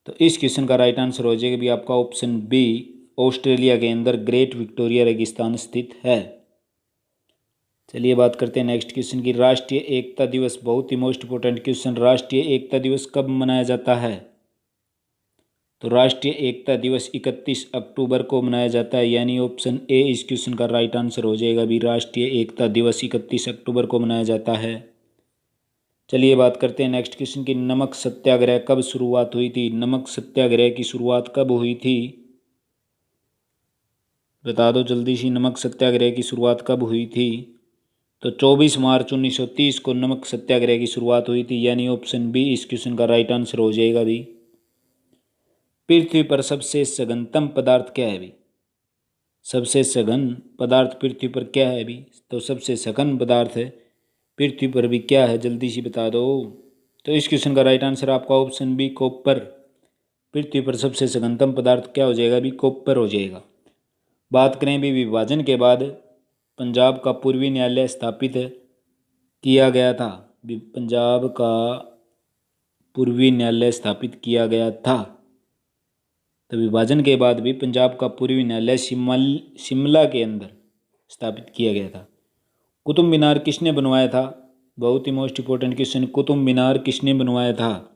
तो इस क्वेश्चन का राइट आंसर हो जाएगा भी आपका ऑप्शन बी, ऑस्ट्रेलिया के अंदर ग्रेट विक्टोरिया रेगिस्तान स्थित है। चलिए बात करते हैं नेक्स्ट क्वेश्चन की, राष्ट्रीय एकता दिवस, बहुत ही मोस्ट इंपोर्टेंट क्वेश्चन, राष्ट्रीय एकता दिवस कब मनाया जाता है? तो राष्ट्रीय एकता दिवस 31 अक्टूबर को मनाया जाता है, यानी ऑप्शन ए इस क्वेश्चन का राइट आंसर हो जाएगा भी राष्ट्रीय एकता दिवस 31 अक्टूबर को मनाया जाता है। चलिए बात करते हैं नेक्स्ट क्वेश्चन की, नमक सत्याग्रह कब शुरुआत हुई थी? नमक सत्याग्रह की शुरुआत कब हुई थी? बता दो जल्दी से, नमक सत्याग्रह की शुरुआत कब हुई थी? तो 24 मार्च 1930 को नमक सत्याग्रह की शुरुआत हुई थी, यानी ऑप्शन बी इस क्वेश्चन का राइट आंसर हो जाएगा भी। पृथ्वी पर सबसे सघनतम पदार्थ क्या है भी? सबसे सघन पदार्थ पृथ्वी पर क्या है भी? तो सबसे सघन पदार्थ है पृथ्वी पर भी क्या है, जल्दी से बता दो। तो इस क्वेश्चन का राइट आंसर आपका ऑप्शन बी कॉपर। पृथ्वी पर सबसे सघनतम पदार्थ क्या हो जाएगा भी? कॉपर हो जाएगा। बात करें भी विभाजन के बाद पंजाब का पूर्वी न्यायालय स्थापित किया गया था। पंजाब का पूर्वी न्यायालय स्थापित किया गया था। तो विभाजन के बाद भी पंजाब का पूर्वी न्यायालय शिमला के अंदर स्थापित किया गया था। कुतुब मीनार किसने बनवाया था? बहुत ही most important question, Qutub Minar किसने बनवाया था?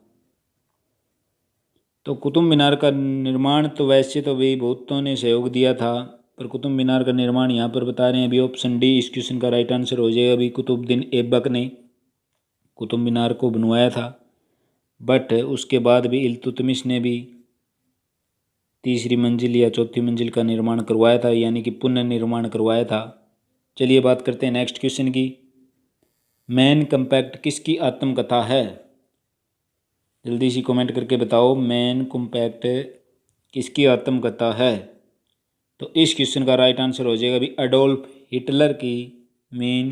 तो कुतुब मीनार का निर्माण तो वैसे तो भी बहुतों ने सहयोग दिया था, पर कुतुब मीनार का निर्माण यहाँ पर बता रहे हैं अभी ऑप्शन डी इस क्वेश्चन का राइट आंसर हो जाएगा। अभी कुतुबुद्दीन ऐबक ने कुतुब मीनार को बनवाया था, बट उसके बाद भी इल्तुतमिश ने भी तीसरी मंजिल या चौथी मंजिल का निर्माण करवाया था, यानी कि पुनर्निर्माण करवाया था। चलिए बात करते हैं नेक्स्ट क्वेश्चन की। मैन कम्पैक्ट किसकी आत्मकथा है? जल्दी से कमेंट करके बताओ, मैन कम्पैक्ट किसकी आत्मकथा है? तो इस क्वेश्चन का राइट आंसर हो जाएगा भी अडोल्फ हिटलर की मैन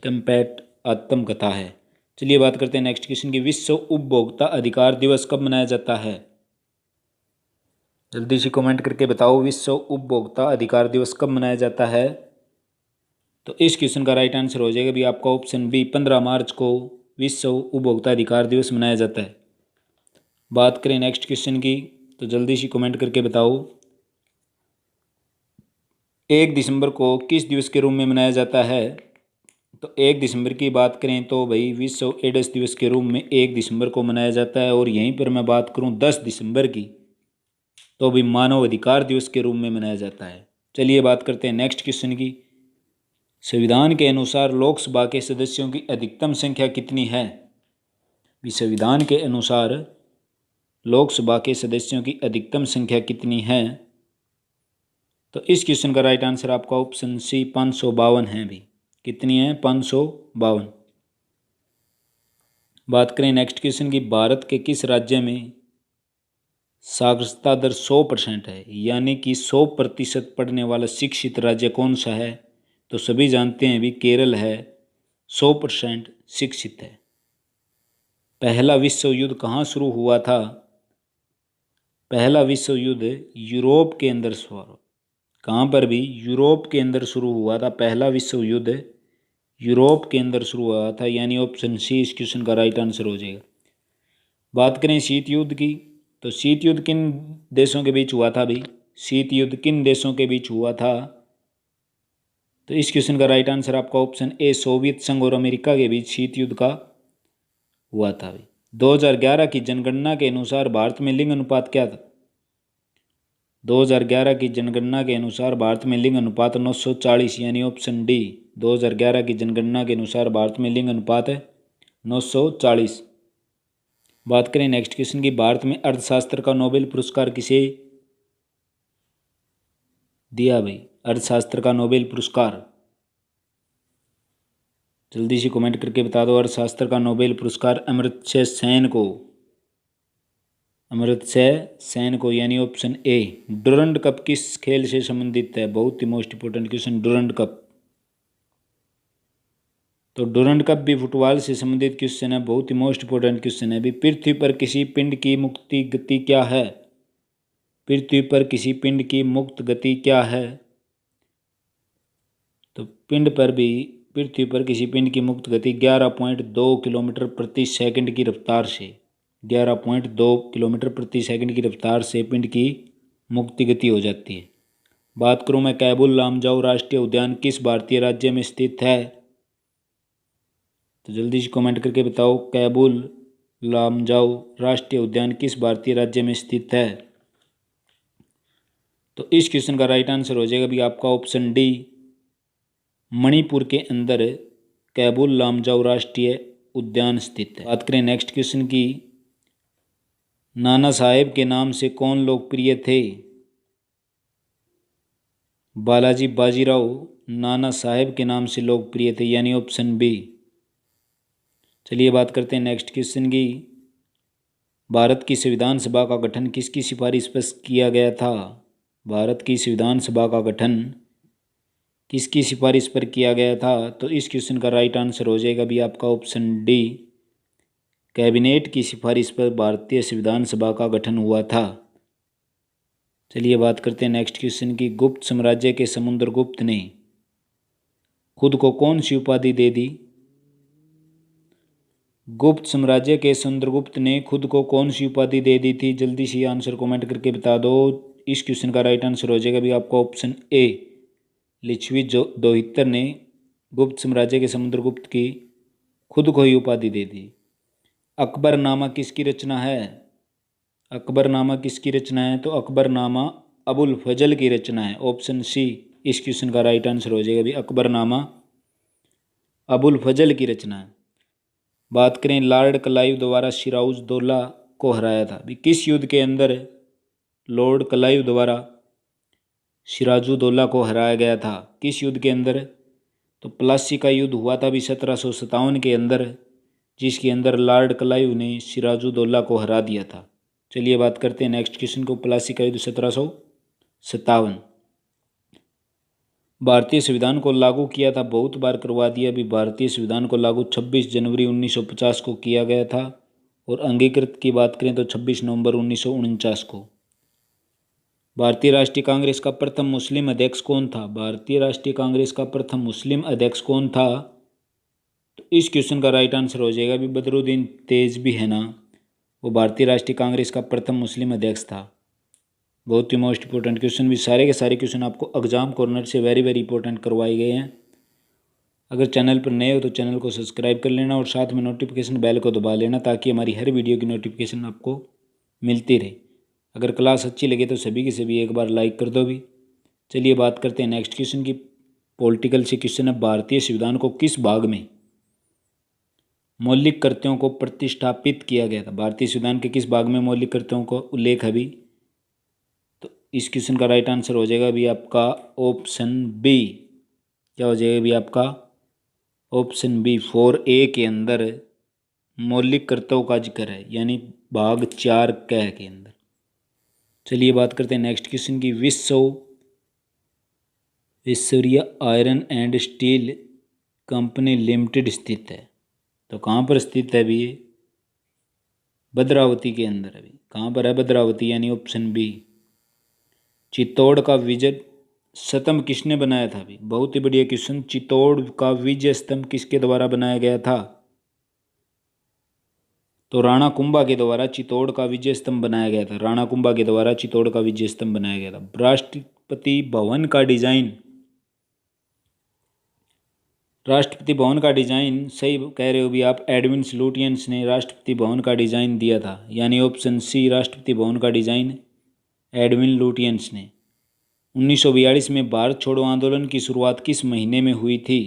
कम्पैक्ट आत्मकथा है। चलिए बात करते हैं नेक्स्ट क्वेश्चन की। विश्व उपभोक्ता अधिकार दिवस कब मनाया जाता है? जल्दी से कमेंट करके बताओ, विश्व उपभोक्ता अधिकार दिवस कब मनाया जाता है? तो इस क्वेश्चन का राइट आंसर हो जाएगा भी आपका ऑप्शन बी 15 मार्च को विश्व उपभोक्ता अधिकार दिवस मनाया जाता है। बात करें नेक्स्ट क्वेश्चन की, तो जल्दी से कमेंट करके बताओ, 1 दिसंबर को किस दिवस के रूप में मनाया जाता है? तो 1 दिसंबर की बात करें तो भाई विश्व एड्स दिवस के रूप में 1 दिसंबर को मनाया जाता है। और यहीं पर मैं बात करूं 10 दिसंबर की, तो भी मानव अधिकार दिवस के रूप में मनाया जाता है। चलिए बात करते हैं नेक्स्ट क्वेश्चन की। संविधान के अनुसार लोकसभा के सदस्यों की अधिकतम संख्या कितनी है? संविधान के अनुसार लोकसभा के सदस्यों की अधिकतम संख्या कितनी है? तो इस क्वेश्चन का राइट आंसर आपका ऑप्शन सी 552 है। भी कितनी है? 552। बात करें नेक्स्ट क्वेश्चन की। भारत के किस राज्य में साक्षरता दर 100% है, यानी कि 100% पढ़ने वाला शिक्षित राज्य कौन सा है? तो सभी जानते हैं भी केरल है, 100% शिक्षित है। पहला विश्व युद्ध कहाँ शुरू हुआ था? पहला विश्व युद्ध यूरोप के अंदर कहाँ पर भी? यूरोप के अंदर शुरू हुआ था। पहला विश्व युद्ध यूरोप के अंदर शुरू हुआ था, यानी ऑप्शन सी इस क्वेश्चन का राइट आंसर हो जाएगा। बात करें शीत युद्ध की, तो शीत युद्ध किन देशों के बीच हुआ था भाई? शीत युद्ध किन देशों के बीच हुआ था? तो इस क्वेश्चन का राइट आंसर आपका ऑप्शन ए सोवियत संघ और अमेरिका के बीच शीत युद्ध का हुआ था भाई। 2011 की जनगणना के अनुसार भारत में लिंग अनुपात क्या था? 2011 की जनगणना के अनुसार भारत में लिंग अनुपात 940, यानी ऑप्शन डी 2011 की जनगणना के अनुसार भारत में लिंग अनुपात है 940। बात करें नेक्स्ट क्वेश्चन की। भारत में अर्थशास्त्र का नोबेल पुरस्कार किसे दिया भाई? अर्थशास्त्र का नोबेल पुरस्कार जल्दी से कमेंट करके बता दो। अर्थशास्त्र का नोबेल पुरस्कार अमर्त्य सेन को, यानी ऑप्शन ए। डुरंड कप किस खेल से संबंधित है? बहुत ही most important question, Durand Cup. तो डुरंड कप भी फुटबॉल से संबंधित क्वेश्चन है, बहुत ही मोस्ट इंपोर्टेंट क्वेश्चन है। भी पृथ्वी पर किसी पिंड की मुक्त गति क्या है? पृथ्वी पर किसी पिंड की मुक्त गति क्या है? तो पृथ्वी पर किसी पिंड की मुक्त गति 11.2 किलोमीटर प्रति सेकंड की रफ्तार से 11.2 किलोमीटर प्रति सेकंड की रफ्तार से पिंड की मुक्ति गति हो जाती है। बात करूं मैं कैबुल लामजाओ राष्ट्रीय उद्यान किस भारतीय राज्य में स्थित है? तो जल्दी से कमेंट करके बताओ, कैबुल लामजाओ राष्ट्रीय उद्यान किस भारतीय राज्य में स्थित है? तो इस क्वेश्चन का राइट आंसर हो जाएगा भी आपका ऑप्शन डी मणिपुर के अंदर कैबुल लामजाओ राष्ट्रीय उद्यान स्थित है। बात करें नेक्स्ट क्वेश्चन की। नाना साहेब के नाम से कौन लोकप्रिय थे? बालाजी बाजीराव नाना साहेब के नाम से लोकप्रिय थे, यानी ऑप्शन बी। चलिए बात करते हैं नेक्स्ट क्वेश्चन की। भारत की संविधान सभा का गठन किसकी सिफारिश पर किया गया था? भारत की संविधान सभा का गठन किसकी सिफारिश पर किया गया था? तो इस क्वेश्चन का राइट आंसर हो जाएगा भी आपका ऑप्शन डी कैबिनेट की सिफारिश पर भारतीय संविधान सभा का गठन हुआ था। चलिए बात करते हैं नेक्स्ट क्वेश्चन की। गुप्त साम्राज्य के समुद्रगुप्त ने खुद को कौन सी उपाधि दे दी? गुप्त साम्राज्य के समुद्रगुप्त ने खुद को कौन सी उपाधि दे दी थी? जल्दी से आंसर कमेंट करके बता दो। इस क्वेश्चन का राइट आंसर हो जाएगा भी आपका ऑप्शन ए लिच्छवी दोहितर ने गुप्त साम्राज्य के समुद्रगुप्त की खुद को ही उपाधि दे दी। अकबरनामा किसकी रचना है? अकबरनामा किसकी रचना है? तो अकबरनामा अबुल फजल की रचना है। ऑप्शन सी इस क्वेश्चन का राइट आंसर हो जाएगा भी, अकबरनामा अबुल फजल की रचना है। बात करें लॉर्ड क्लाइव द्वारा सिराजुद्दौला को हराया था भी, किस युद्ध के अंदर लॉर्ड क्लाइव द्वारा सिराजुद्दौला को हराया गया था? किस युद्ध के अंदर? तो प्लासी का युद्ध हुआ था भी 1757 के अंदर, जिसके अंदर लॉर्ड क्लाइव ने सिराजुद्दौला को हरा दिया था। चलिए बात करते हैं नेक्स्ट क्वेश्चन को। प्लासी का युद्ध 1757। भारतीय संविधान को लागू किया था, बहुत बार करवा दिया भी। भारतीय संविधान को लागू 26 जनवरी 1950 को किया गया था, और अंगीकृत की बात करें तो 26 नवंबर 1949 को। भारतीय राष्ट्रीय कांग्रेस का प्रथम मुस्लिम अध्यक्ष कौन था? भारतीय राष्ट्रीय कांग्रेस का प्रथम मुस्लिम अध्यक्ष कौन था? तो इस क्वेश्चन का राइट आंसर हो जाएगा भी बदरुद्दीन तेजबी है ना, वो भारतीय राष्ट्रीय कांग्रेस का प्रथम मुस्लिम अध्यक्ष था। बहुत ही मोस्ट इंपॉर्टेंट क्वेश्चन भी, सारे के सारे क्वेश्चन आपको एग्जाम कॉर्नर से वेरी वेरी इंपॉर्टेंट करवाए गए हैं। अगर चैनल पर नए हो तो चैनल को सब्सक्राइब कर लेना और साथ में नोटिफिकेशन बेल को दबा लेना, ताकि हमारी हर वीडियो की नोटिफिकेशन आपको मिलती रहे। अगर क्लास अच्छी लगे तो सभी के सभी एक बार लाइक कर दो भी। चलिए बात करते हैं नेक्स्ट क्वेश्चन की। पॉलिटिकल से क्वेश्चन है, भारतीय संविधान को किस भाग में मौलिक कर्तव्यों को प्रतिष्ठापित किया गया था? भारतीय संविधान के किस भाग में मौलिक कर्तव्यों को उल्लेख है भी? तो इस क्वेश्चन का राइट आंसर हो जाएगा भी आपका ऑप्शन बी। क्या हो जाएगा भी आपका? ऑप्शन बी 4A के अंदर मौलिक कर्तव्यों का जिक्र है, यानी भाग 4 क के अंदर। चलिए बात करते हैं नेक्स्ट क्वेश्चन की। विश्वरिया iron and steel company limited स्थित है, तो कहाँ पर स्थित है अभी? ये भद्रावती के अंदर अभी। कहाँ पर है? भद्रावती, यानी ऑप्शन बी। चित्तौड़ का विजय स्तंभ किसने बनाया था अभी? बहुत ही बढ़िया क्वेश्चन। चित्तौड़ का विजय स्तंभ किसके द्वारा बनाया गया था? तो राणा कुंभा के द्वारा चित्तौड़ का विजय स्तंभ बनाया गया था। राणा कुंभा के द्वारा चित्तौड़ का विजय स्तंभ बनाया गया था। राष्ट्रपति भवन का डिजाइन, राष्ट्रपति भवन का डिजाइन, सही कह रहे हो भी आप, एडविन सलूटियंस ने राष्ट्रपति भवन का डिजाइन दिया था, यानी ऑप्शन सी राष्ट्रपति भवन का डिजाइन एडविन लुटियंस ने। 1942 में भारत छोड़ो आंदोलन की शुरुआत किस महीने में हुई थी?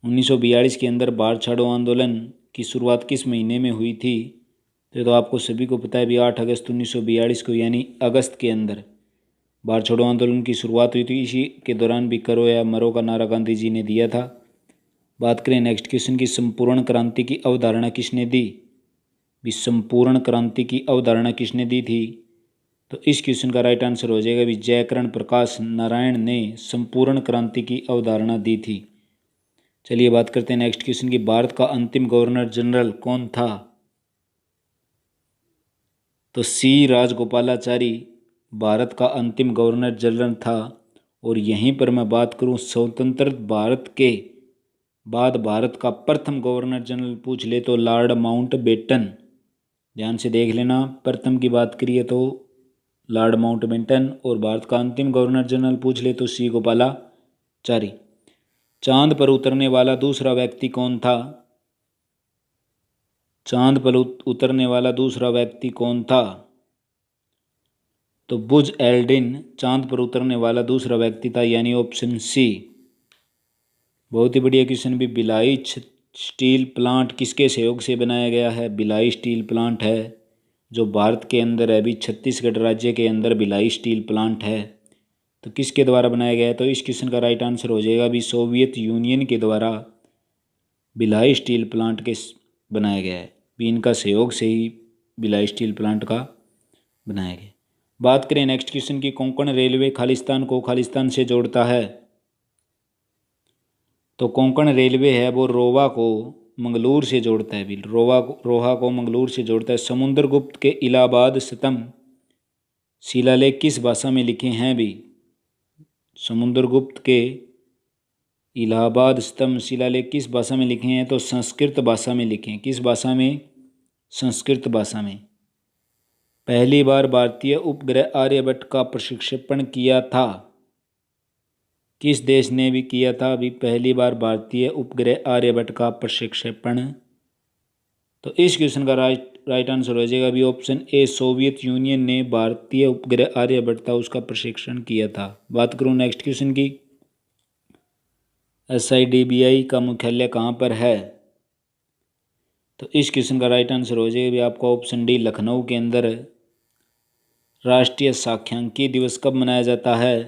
1942 के अंदर भारत छोड़ो आंदोलन की शुरुआत किस महीने में हुई थी? तो आपको सभी को पता है भी 8 अगस्त 1942 को, यानी अगस्त के अंदर भारत छोड़ो आंदोलन की शुरुआत हुई थी। इसी के दौरान भी करो या मरो का नारा गांधी जी ने दिया था। बात करें नेक्स्ट क्वेश्चन की। संपूर्ण क्रांति की अवधारणा किसने दी? भी संपूर्ण क्रांति की अवधारणा किसने दी थी? तो इस क्वेश्चन का राइट आंसर हो जाएगा भी जयकरण प्रकाश नारायण ने संपूर्ण क्रांति की अवधारणा दी थी। चलिए बात करते हैं नेक्स्ट क्वेश्चन की। भारत का अंतिम गवर्नर जनरल कौन था? तो सी राजगोपालाचारी भारत का अंतिम गवर्नर जनरल था। और यहीं पर मैं बात करूं स्वतंत्र भारत के बाद भारत का प्रथम गवर्नर जनरल पूछ ले तो लॉर्ड माउंटबेटन। ध्यान से देख लेना, प्रथम की बात करिए तो लॉर्ड माउंटबेटन, और भारत का अंतिम गवर्नर जनरल पूछ ले तो सी गोपालाचारी। चांद पर उतरने वाला दूसरा व्यक्ति कौन था? चांद पर उतरने वाला दूसरा व्यक्ति कौन था? तो बुज एल्ड्रिन चांद पर उतरने वाला दूसरा व्यक्ति था, यानी ऑप्शन सी। बहुत ही बढ़िया क्वेश्चन भी। भिलाई स्टील प्लांट किसके सहयोग से बनाया गया है? भिलाई स्टील प्लांट है जो भारत के अंदर है, अभी छत्तीसगढ़ राज्य के अंदर भिलाई स्टील प्लांट है, तो किसके द्वारा बनाया गया है? तो इस क्वेश्चन का राइट आंसर हो जाएगा अभी सोवियत यूनियन के द्वारा भिलाई स्टील प्लांट के बनाया गया है। भी इनका सहयोग से ही भिलाई स्टील प्लांट का बनाया गया। बात करें नेक्स्ट क्वेश्चन की। कोंकण रेलवे खालिस्तान को खालिस्तान से जोड़ता है, तो कोंकण रेलवे है वो रोवा को मंगलूर से जोड़ता है। भी रोहा को मंगलूर से जोड़ता है। समुद्रगुप्त के इलाहाबाद स्तंभ शिलालेख किस भाषा में लिखे हैं? भी समुद्रगुप्त के इलाहाबाद स्तंभ शिलालेख किस भाषा में लिखे हैं? तो संस्कृत भाषा में लिखे हैं। किस भाषा में? संस्कृत भाषा में। पहली बार भारतीय उपग्रह आर्यभट्ट का प्रक्षेपण किया था। किस देश ने भी किया था अभी पहली बार भारतीय उपग्रह आर्यभट्ट का प्रक्षेपण? तो इस क्वेश्चन का राइट आंसर हो जाएगा अभी ऑप्शन ए, सोवियत यूनियन ने भारतीय उपग्रह आर्यभट्ट था उसका प्रक्षेपण किया था। बात करूं नेक्स्ट क्वेश्चन की, SIDBI का मुख्यालय कहाँ पर है? तो इस क्वेश्चन का राइट आंसर हो जाएगा अभी आपका ऑप्शन डी, लखनऊ के अंदर। राष्ट्रीय सांख्यिकी दिवस कब मनाया जाता है?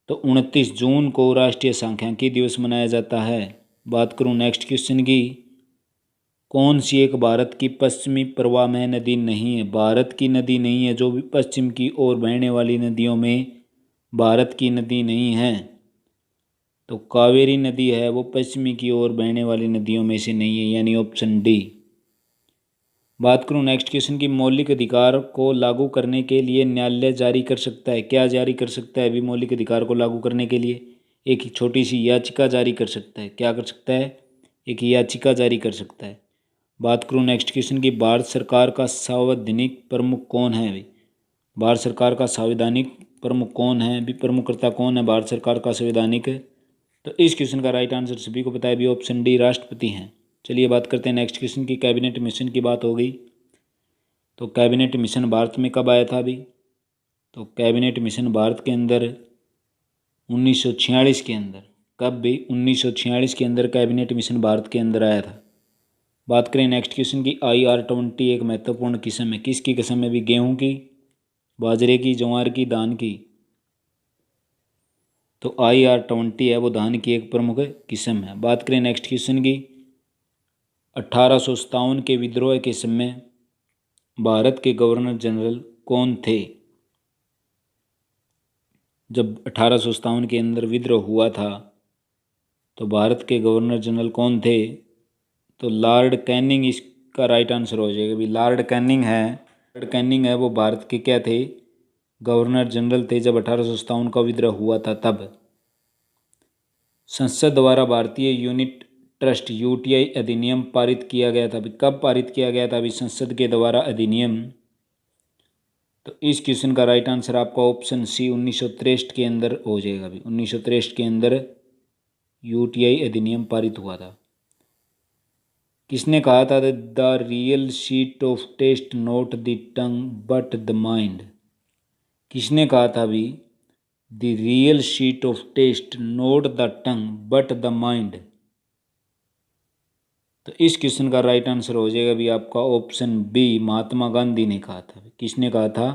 तो 29 जून को राष्ट्रीय सांख्यिकी दिवस मनाया जाता है। बात करूं नेक्स्ट क्वेश्चन की, कौन सी एक भारत की पश्चिमी प्रवाहमय नदी नहीं है? भारत की नदी नहीं है जो भी पश्चिम की ओर बहने वाली नदियों में भारत की नदी नहीं है। तो कावेरी नदी है वो पश्चिमी की ओर बहने वाली नदियों में से नहीं है, यानी ऑप्शन डी। बात करूं नेक्स्ट क्वेश्चन की, मौलिक अधिकार को लागू करने के लिए न्यायालय जारी कर सकता है, क्या जारी कर सकता है अभी मौलिक अधिकार को लागू करने के लिए? एक छोटी सी याचिका जारी कर सकता है। क्या कर सकता है? एक याचिका जारी कर सकता है। बात करूं नेक्स्ट क्वेश्चन की, भारत सरकार का संवैधानिक प्रमुख कौन है अभी? भारत सरकार का संवैधानिक प्रमुख कौन है अभी? प्रमुखकर्ता कौन है भारत सरकार का संवैधानिक? तो इस क्वेश्चन का राइट आंसर सभी को पता है अभी ऑप्शन डी, राष्ट्रपति हैं। चलिए बात करते हैं नेक्स्ट क्वेश्चन की, कैबिनेट मिशन की बात हो गई। तो कैबिनेट मिशन भारत में कब आया था अभी? तो कैबिनेट मिशन भारत के अंदर 1946 के अंदर, कब भी? 1946 के अंदर कैबिनेट मिशन भारत के अंदर आया था। बात करें नेक्स्ट क्वेश्चन की, IR-20 एक महत्वपूर्ण किस्म है, किसकी किस्म है भी? गेहूं की, बाजरे की, ज्वार की, धान की? तो IR-20 है वो धान की एक प्रमुख किस्म है। बात करें नेक्स्ट क्वेश्चन की, 1857 के विद्रोह के समय भारत के गवर्नर जनरल कौन थे? जब 1857 के अंदर विद्रोह हुआ था तो भारत के गवर्नर जनरल कौन थे? तो लॉर्ड कैनिंग इसका राइट आंसर हो जाएगा अभी। लॉर्ड कैनिंग है वो भारत के क्या थे? गवर्नर जनरल थे जब 1857 का विद्रोह हुआ था तब। संसद द्वारा भारतीय यूनिट ट्रस्ट UTI अधिनियम पारित किया गया था अभी, कब पारित किया गया था अभी संसद के द्वारा अधिनियम? तो इस क्वेश्चन का राइट आंसर आपका ऑप्शन सी, 1963 के अंदर हो जाएगा अभी। 1963 के अंदर UTI अधिनियम पारित हुआ था। किसने कहा था the real seat of taste not the tongue but the mind? किसने कहा था अभी the real seat of taste not the tongue but the mind? तो इस क्वेश्चन का राइट आंसर हो जाएगा अभी आपका ऑप्शन बी, महात्मा गांधी ने कहा था। किसने कहा था?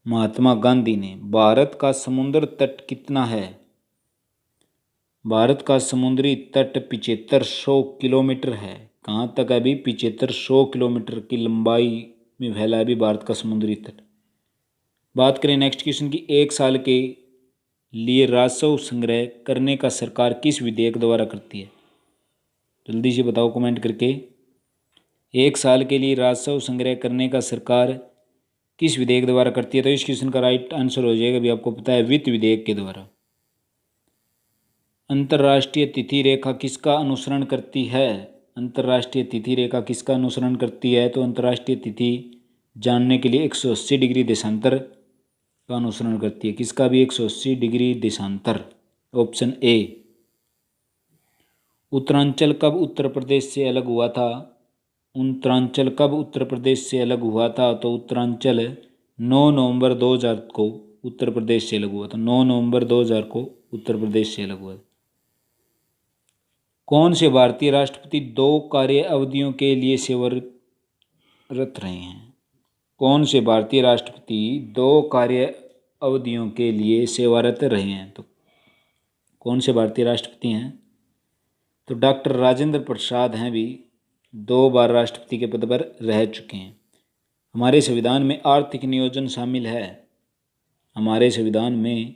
महात्मा गांधी ने। भारत का समुद्र तट कितना है? भारत का समुद्री तट 7500 किलोमीटर है। कहाँ तक है अभी? 7500 किलोमीटर की लंबाई में फैला है अभी भारत का समुद्री तट। बात करें नेक्स्ट क्वेश्चन की, एक साल के लिए राजस्व संग्रह करने का सरकार किस विधेयक द्वारा करती है? जल्दी से बताओ कमेंट करके। एक साल के लिए राजस्व संग्रह करने का सरकार किस विधेयक द्वारा करती है? तो इस क्वेश्चन का राइट आंसर हो जाएगा अभी आपको पता है, वित्त विधेयक के द्वारा। अंतर्राष्ट्रीय तिथि रेखा किसका अनुसरण करती है? अंतर्राष्ट्रीय तिथि रेखा किसका अनुसरण करती है? तो अंतर्राष्ट्रीय तिथि जानने के लिए 180 डिग्री देशांतर का अनुसरण करती है। किसका भी? 180 डिग्री देशांतर, ऑप्शन ए। उत्तरांचल कब उत्तर प्रदेश से अलग हुआ था? उत्तरांचल कब उत्तर प्रदेश से अलग हुआ था? तो उत्तरांचल 9 नवंबर 2000 को उत्तर प्रदेश से अलग हुआ था। 9 नवंबर 2000 को उत्तर प्रदेश से अलग हुआ था। कौन से भारतीय राष्ट्रपति 2 कार्य अवधियों के लिए सेवारत रहे हैं? कौन से भारतीय राष्ट्रपति 2 कार्य अवधियों के लिए सेवारत रहे हैं? तो कौन से भारतीय राष्ट्रपति हैं? तो डॉक्टर राजेंद्र प्रसाद हैं भी, 2 बार राष्ट्रपति के पद पर रह चुके हैं। हमारे संविधान में आर्थिक नियोजन शामिल है। हमारे संविधान में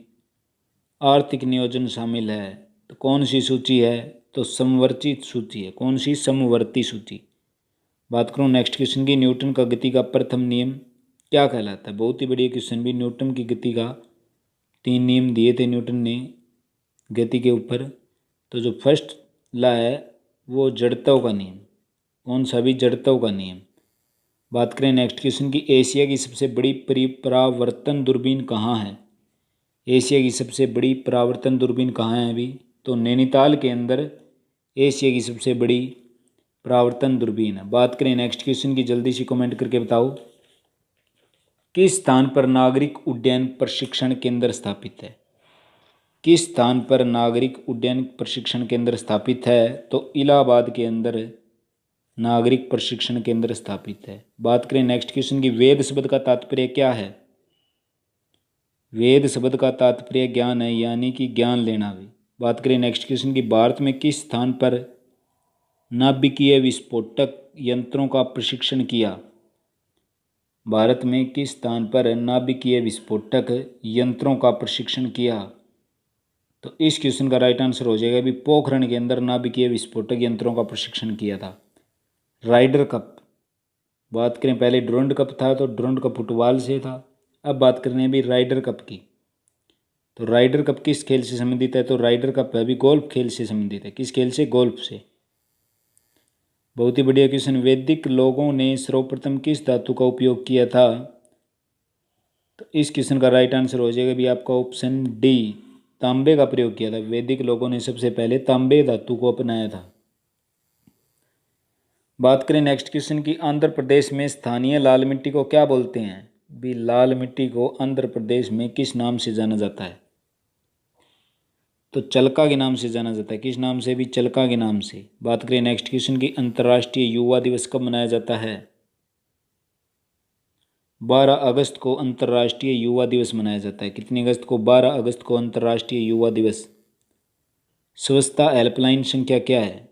आर्थिक नियोजन शामिल है। तो कौन सी सूची है? तो समवर्ती सूची है। कौन सी? समवर्ती सूची। बात करूं नेक्स्ट क्वेश्चन की, न्यूटन का गति का प्रथम नियम क्या कहलाता है? बहुत ही बढ़िया क्वेश्चन भी। न्यूटन की गति का 3 नियम दिए थे न्यूटन ने गति के ऊपर। तो जो फर्स्ट ला है वो जड़त्व का नियम। कौन सा भी? जड़त्व का नियम। बात करें नेक्स्ट क्वेश्चन की, एशिया की सबसे बड़ी परावर्तन दूरबीन कहाँ है? एशिया की सबसे बड़ी परावर्तन दूरबीन कहाँ है अभी? तो नैनीताल के अंदर एशिया की सबसे बड़ी परावर्तन दूरबीन है। बात करें नेक्स्ट क्वेश्चन की, जल्दी से कमेंट करके बताओ। किस स्थान पर नागरिक उड्डयन प्रशिक्षण केंद्र स्थापित है? किस स्थान पर नागरिक उड्डयन प्रशिक्षण केंद्र स्थापित है? तो इलाहाबाद के अंदर नागरिक प्रशिक्षण केंद्र स्थापित है। बात करें नेक्स्ट क्वेश्चन की, वेद शब्द का तात्पर्य क्या है? वेद शब्द का तात्पर्य ज्ञान है, यानी कि ज्ञान लेना भी। बात करें नेक्स्ट क्वेश्चन की, भारत में किस स्थान पर नाभिकीय विस्फोटक यंत्रों का प्रशिक्षण किया? भारत में किस स्थान पर नाभिकीय विस्फोटक यंत्रों का प्रशिक्षण किया? तो इस क्वेश्चन का राइट आंसर हो जाएगा अभी पोखरण के अंदर नाभिकीय विस्फोटक यंत्रों का प्रशिक्षण किया था। राइडर कप, बात करें पहले डुरंड कप था, तो डुरंड कप फुटबॉल से था। अब बात करनी है अभी राइडर कप की। तो राइडर कप किस खेल से संबंधित है? तो राइडर कप अभी गोल्फ खेल से संबंधित है। किस खेल से? गोल्फ से। बहुत ही बढ़िया क्वेश्चन, वैदिक लोगों ने सर्वप्रथम किस धातु का उपयोग किया था? तो इस क्वेश्चन का राइट आंसर हो जाएगा भी आपका ऑप्शन डी, तांबे का प्रयोग किया था। वैदिक लोगों ने सबसे पहले तांबे धातु को अपनाया था। बात करें नेक्स्ट क्वेश्चन की, आंध्र प्रदेश में स्थानीय लाल मिट्टी को क्या बोलते हैं? भी लाल मिट्टी को आंध्र प्रदेश में किस नाम से जाना जाता है? तो चलका के नाम से जाना जाता है। किस नाम से? भी चलका के नाम से। बात करें नेक्स्ट क्वेश्चन की, अंतर्राष्ट्रीय युवा दिवस कब मनाया जाता है? 12 अगस्त को अंतर्राष्ट्रीय युवा दिवस मनाया जाता है। कितनी अगस्त को? 12 अगस्त को अंतर्राष्ट्रीय युवा दिवस। स्वच्छता हेल्पलाइन संख्या क्या है?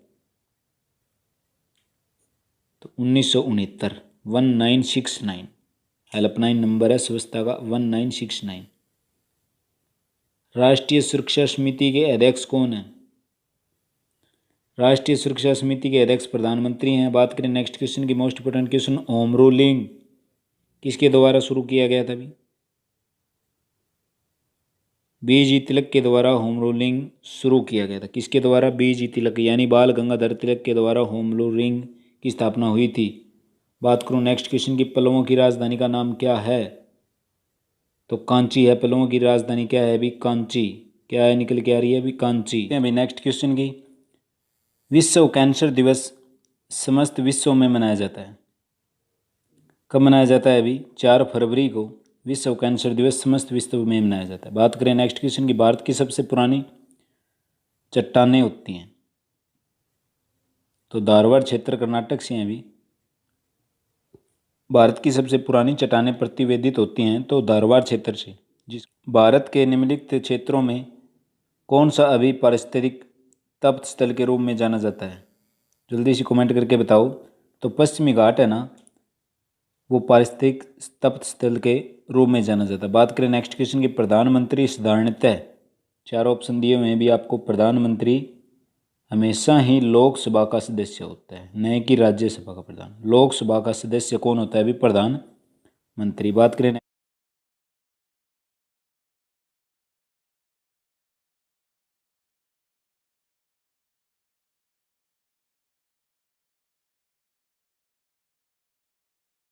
तो 1969, 1969 हेल्पलाइन नंबर है स्वच्छता का, 1969। राष्ट्रीय सुरक्षा समिति के अध्यक्ष कौन है? राष्ट्रीय सुरक्षा समिति के अध्यक्ष प्रधानमंत्री हैं। बात करें नेक्स्ट क्वेश्चन की, most important question, home ruling किसके द्वारा शुरू किया गया था? अभी बीजी तिलक के द्वारा होम रूलिंग शुरू किया गया था। किसके द्वारा? बीजी तिलक यानी बाल गंगाधर तिलक के द्वारा होम रूलिंग की स्थापना हुई थी। बात करूं नेक्स्ट क्वेश्चन की, पल्लवों की राजधानी का नाम क्या है? तो कांची है। पल्लवों की राजधानी क्या है? अभी कांची। क्या है? निकल के आ रही है अभी कांची। अभी नेक्स्ट क्वेश्चन की, विश्व कैंसर दिवस समस्त विश्व में मनाया जाता है। कब मनाया जाता है? अभी 4 फरवरी को विश्व कैंसर दिवस समस्त विश्व में मनाया जाता है। बात करें नेक्स्ट क्वेश्चन की, भारत की सबसे पुरानी चट्टानें होती हैं? तो धारवाड़ क्षेत्र कर्नाटक से हैं। अभी भारत की सबसे पुरानी चट्टानें प्रतिवेदित होती हैं तो धारवाड़ क्षेत्र से। जिस भारत के निम्नलिखित क्षेत्रों में कौन सा अभी पारिस्थितिक तप्त स्थल के रूप में जाना जाता है? जल्दी से कमेंट करके बताओ। तो पश्चिमी घाट है ना, वो पारिस्थितिक तप्त स्थल के रूप में जाना जाता है। बात करें नेक्स्ट क्वेश्चन की, प्रधानमंत्री साधारणतः, 4 ऑप्शन दिए हुए हैं भी आपको, प्रधानमंत्री हमेशा ही लोकसभा का सदस्य होता है, न कि राज्यसभा का प्रधान। लोकसभा का सदस्य कौन होता है? भी प्रधानमंत्री। बात करें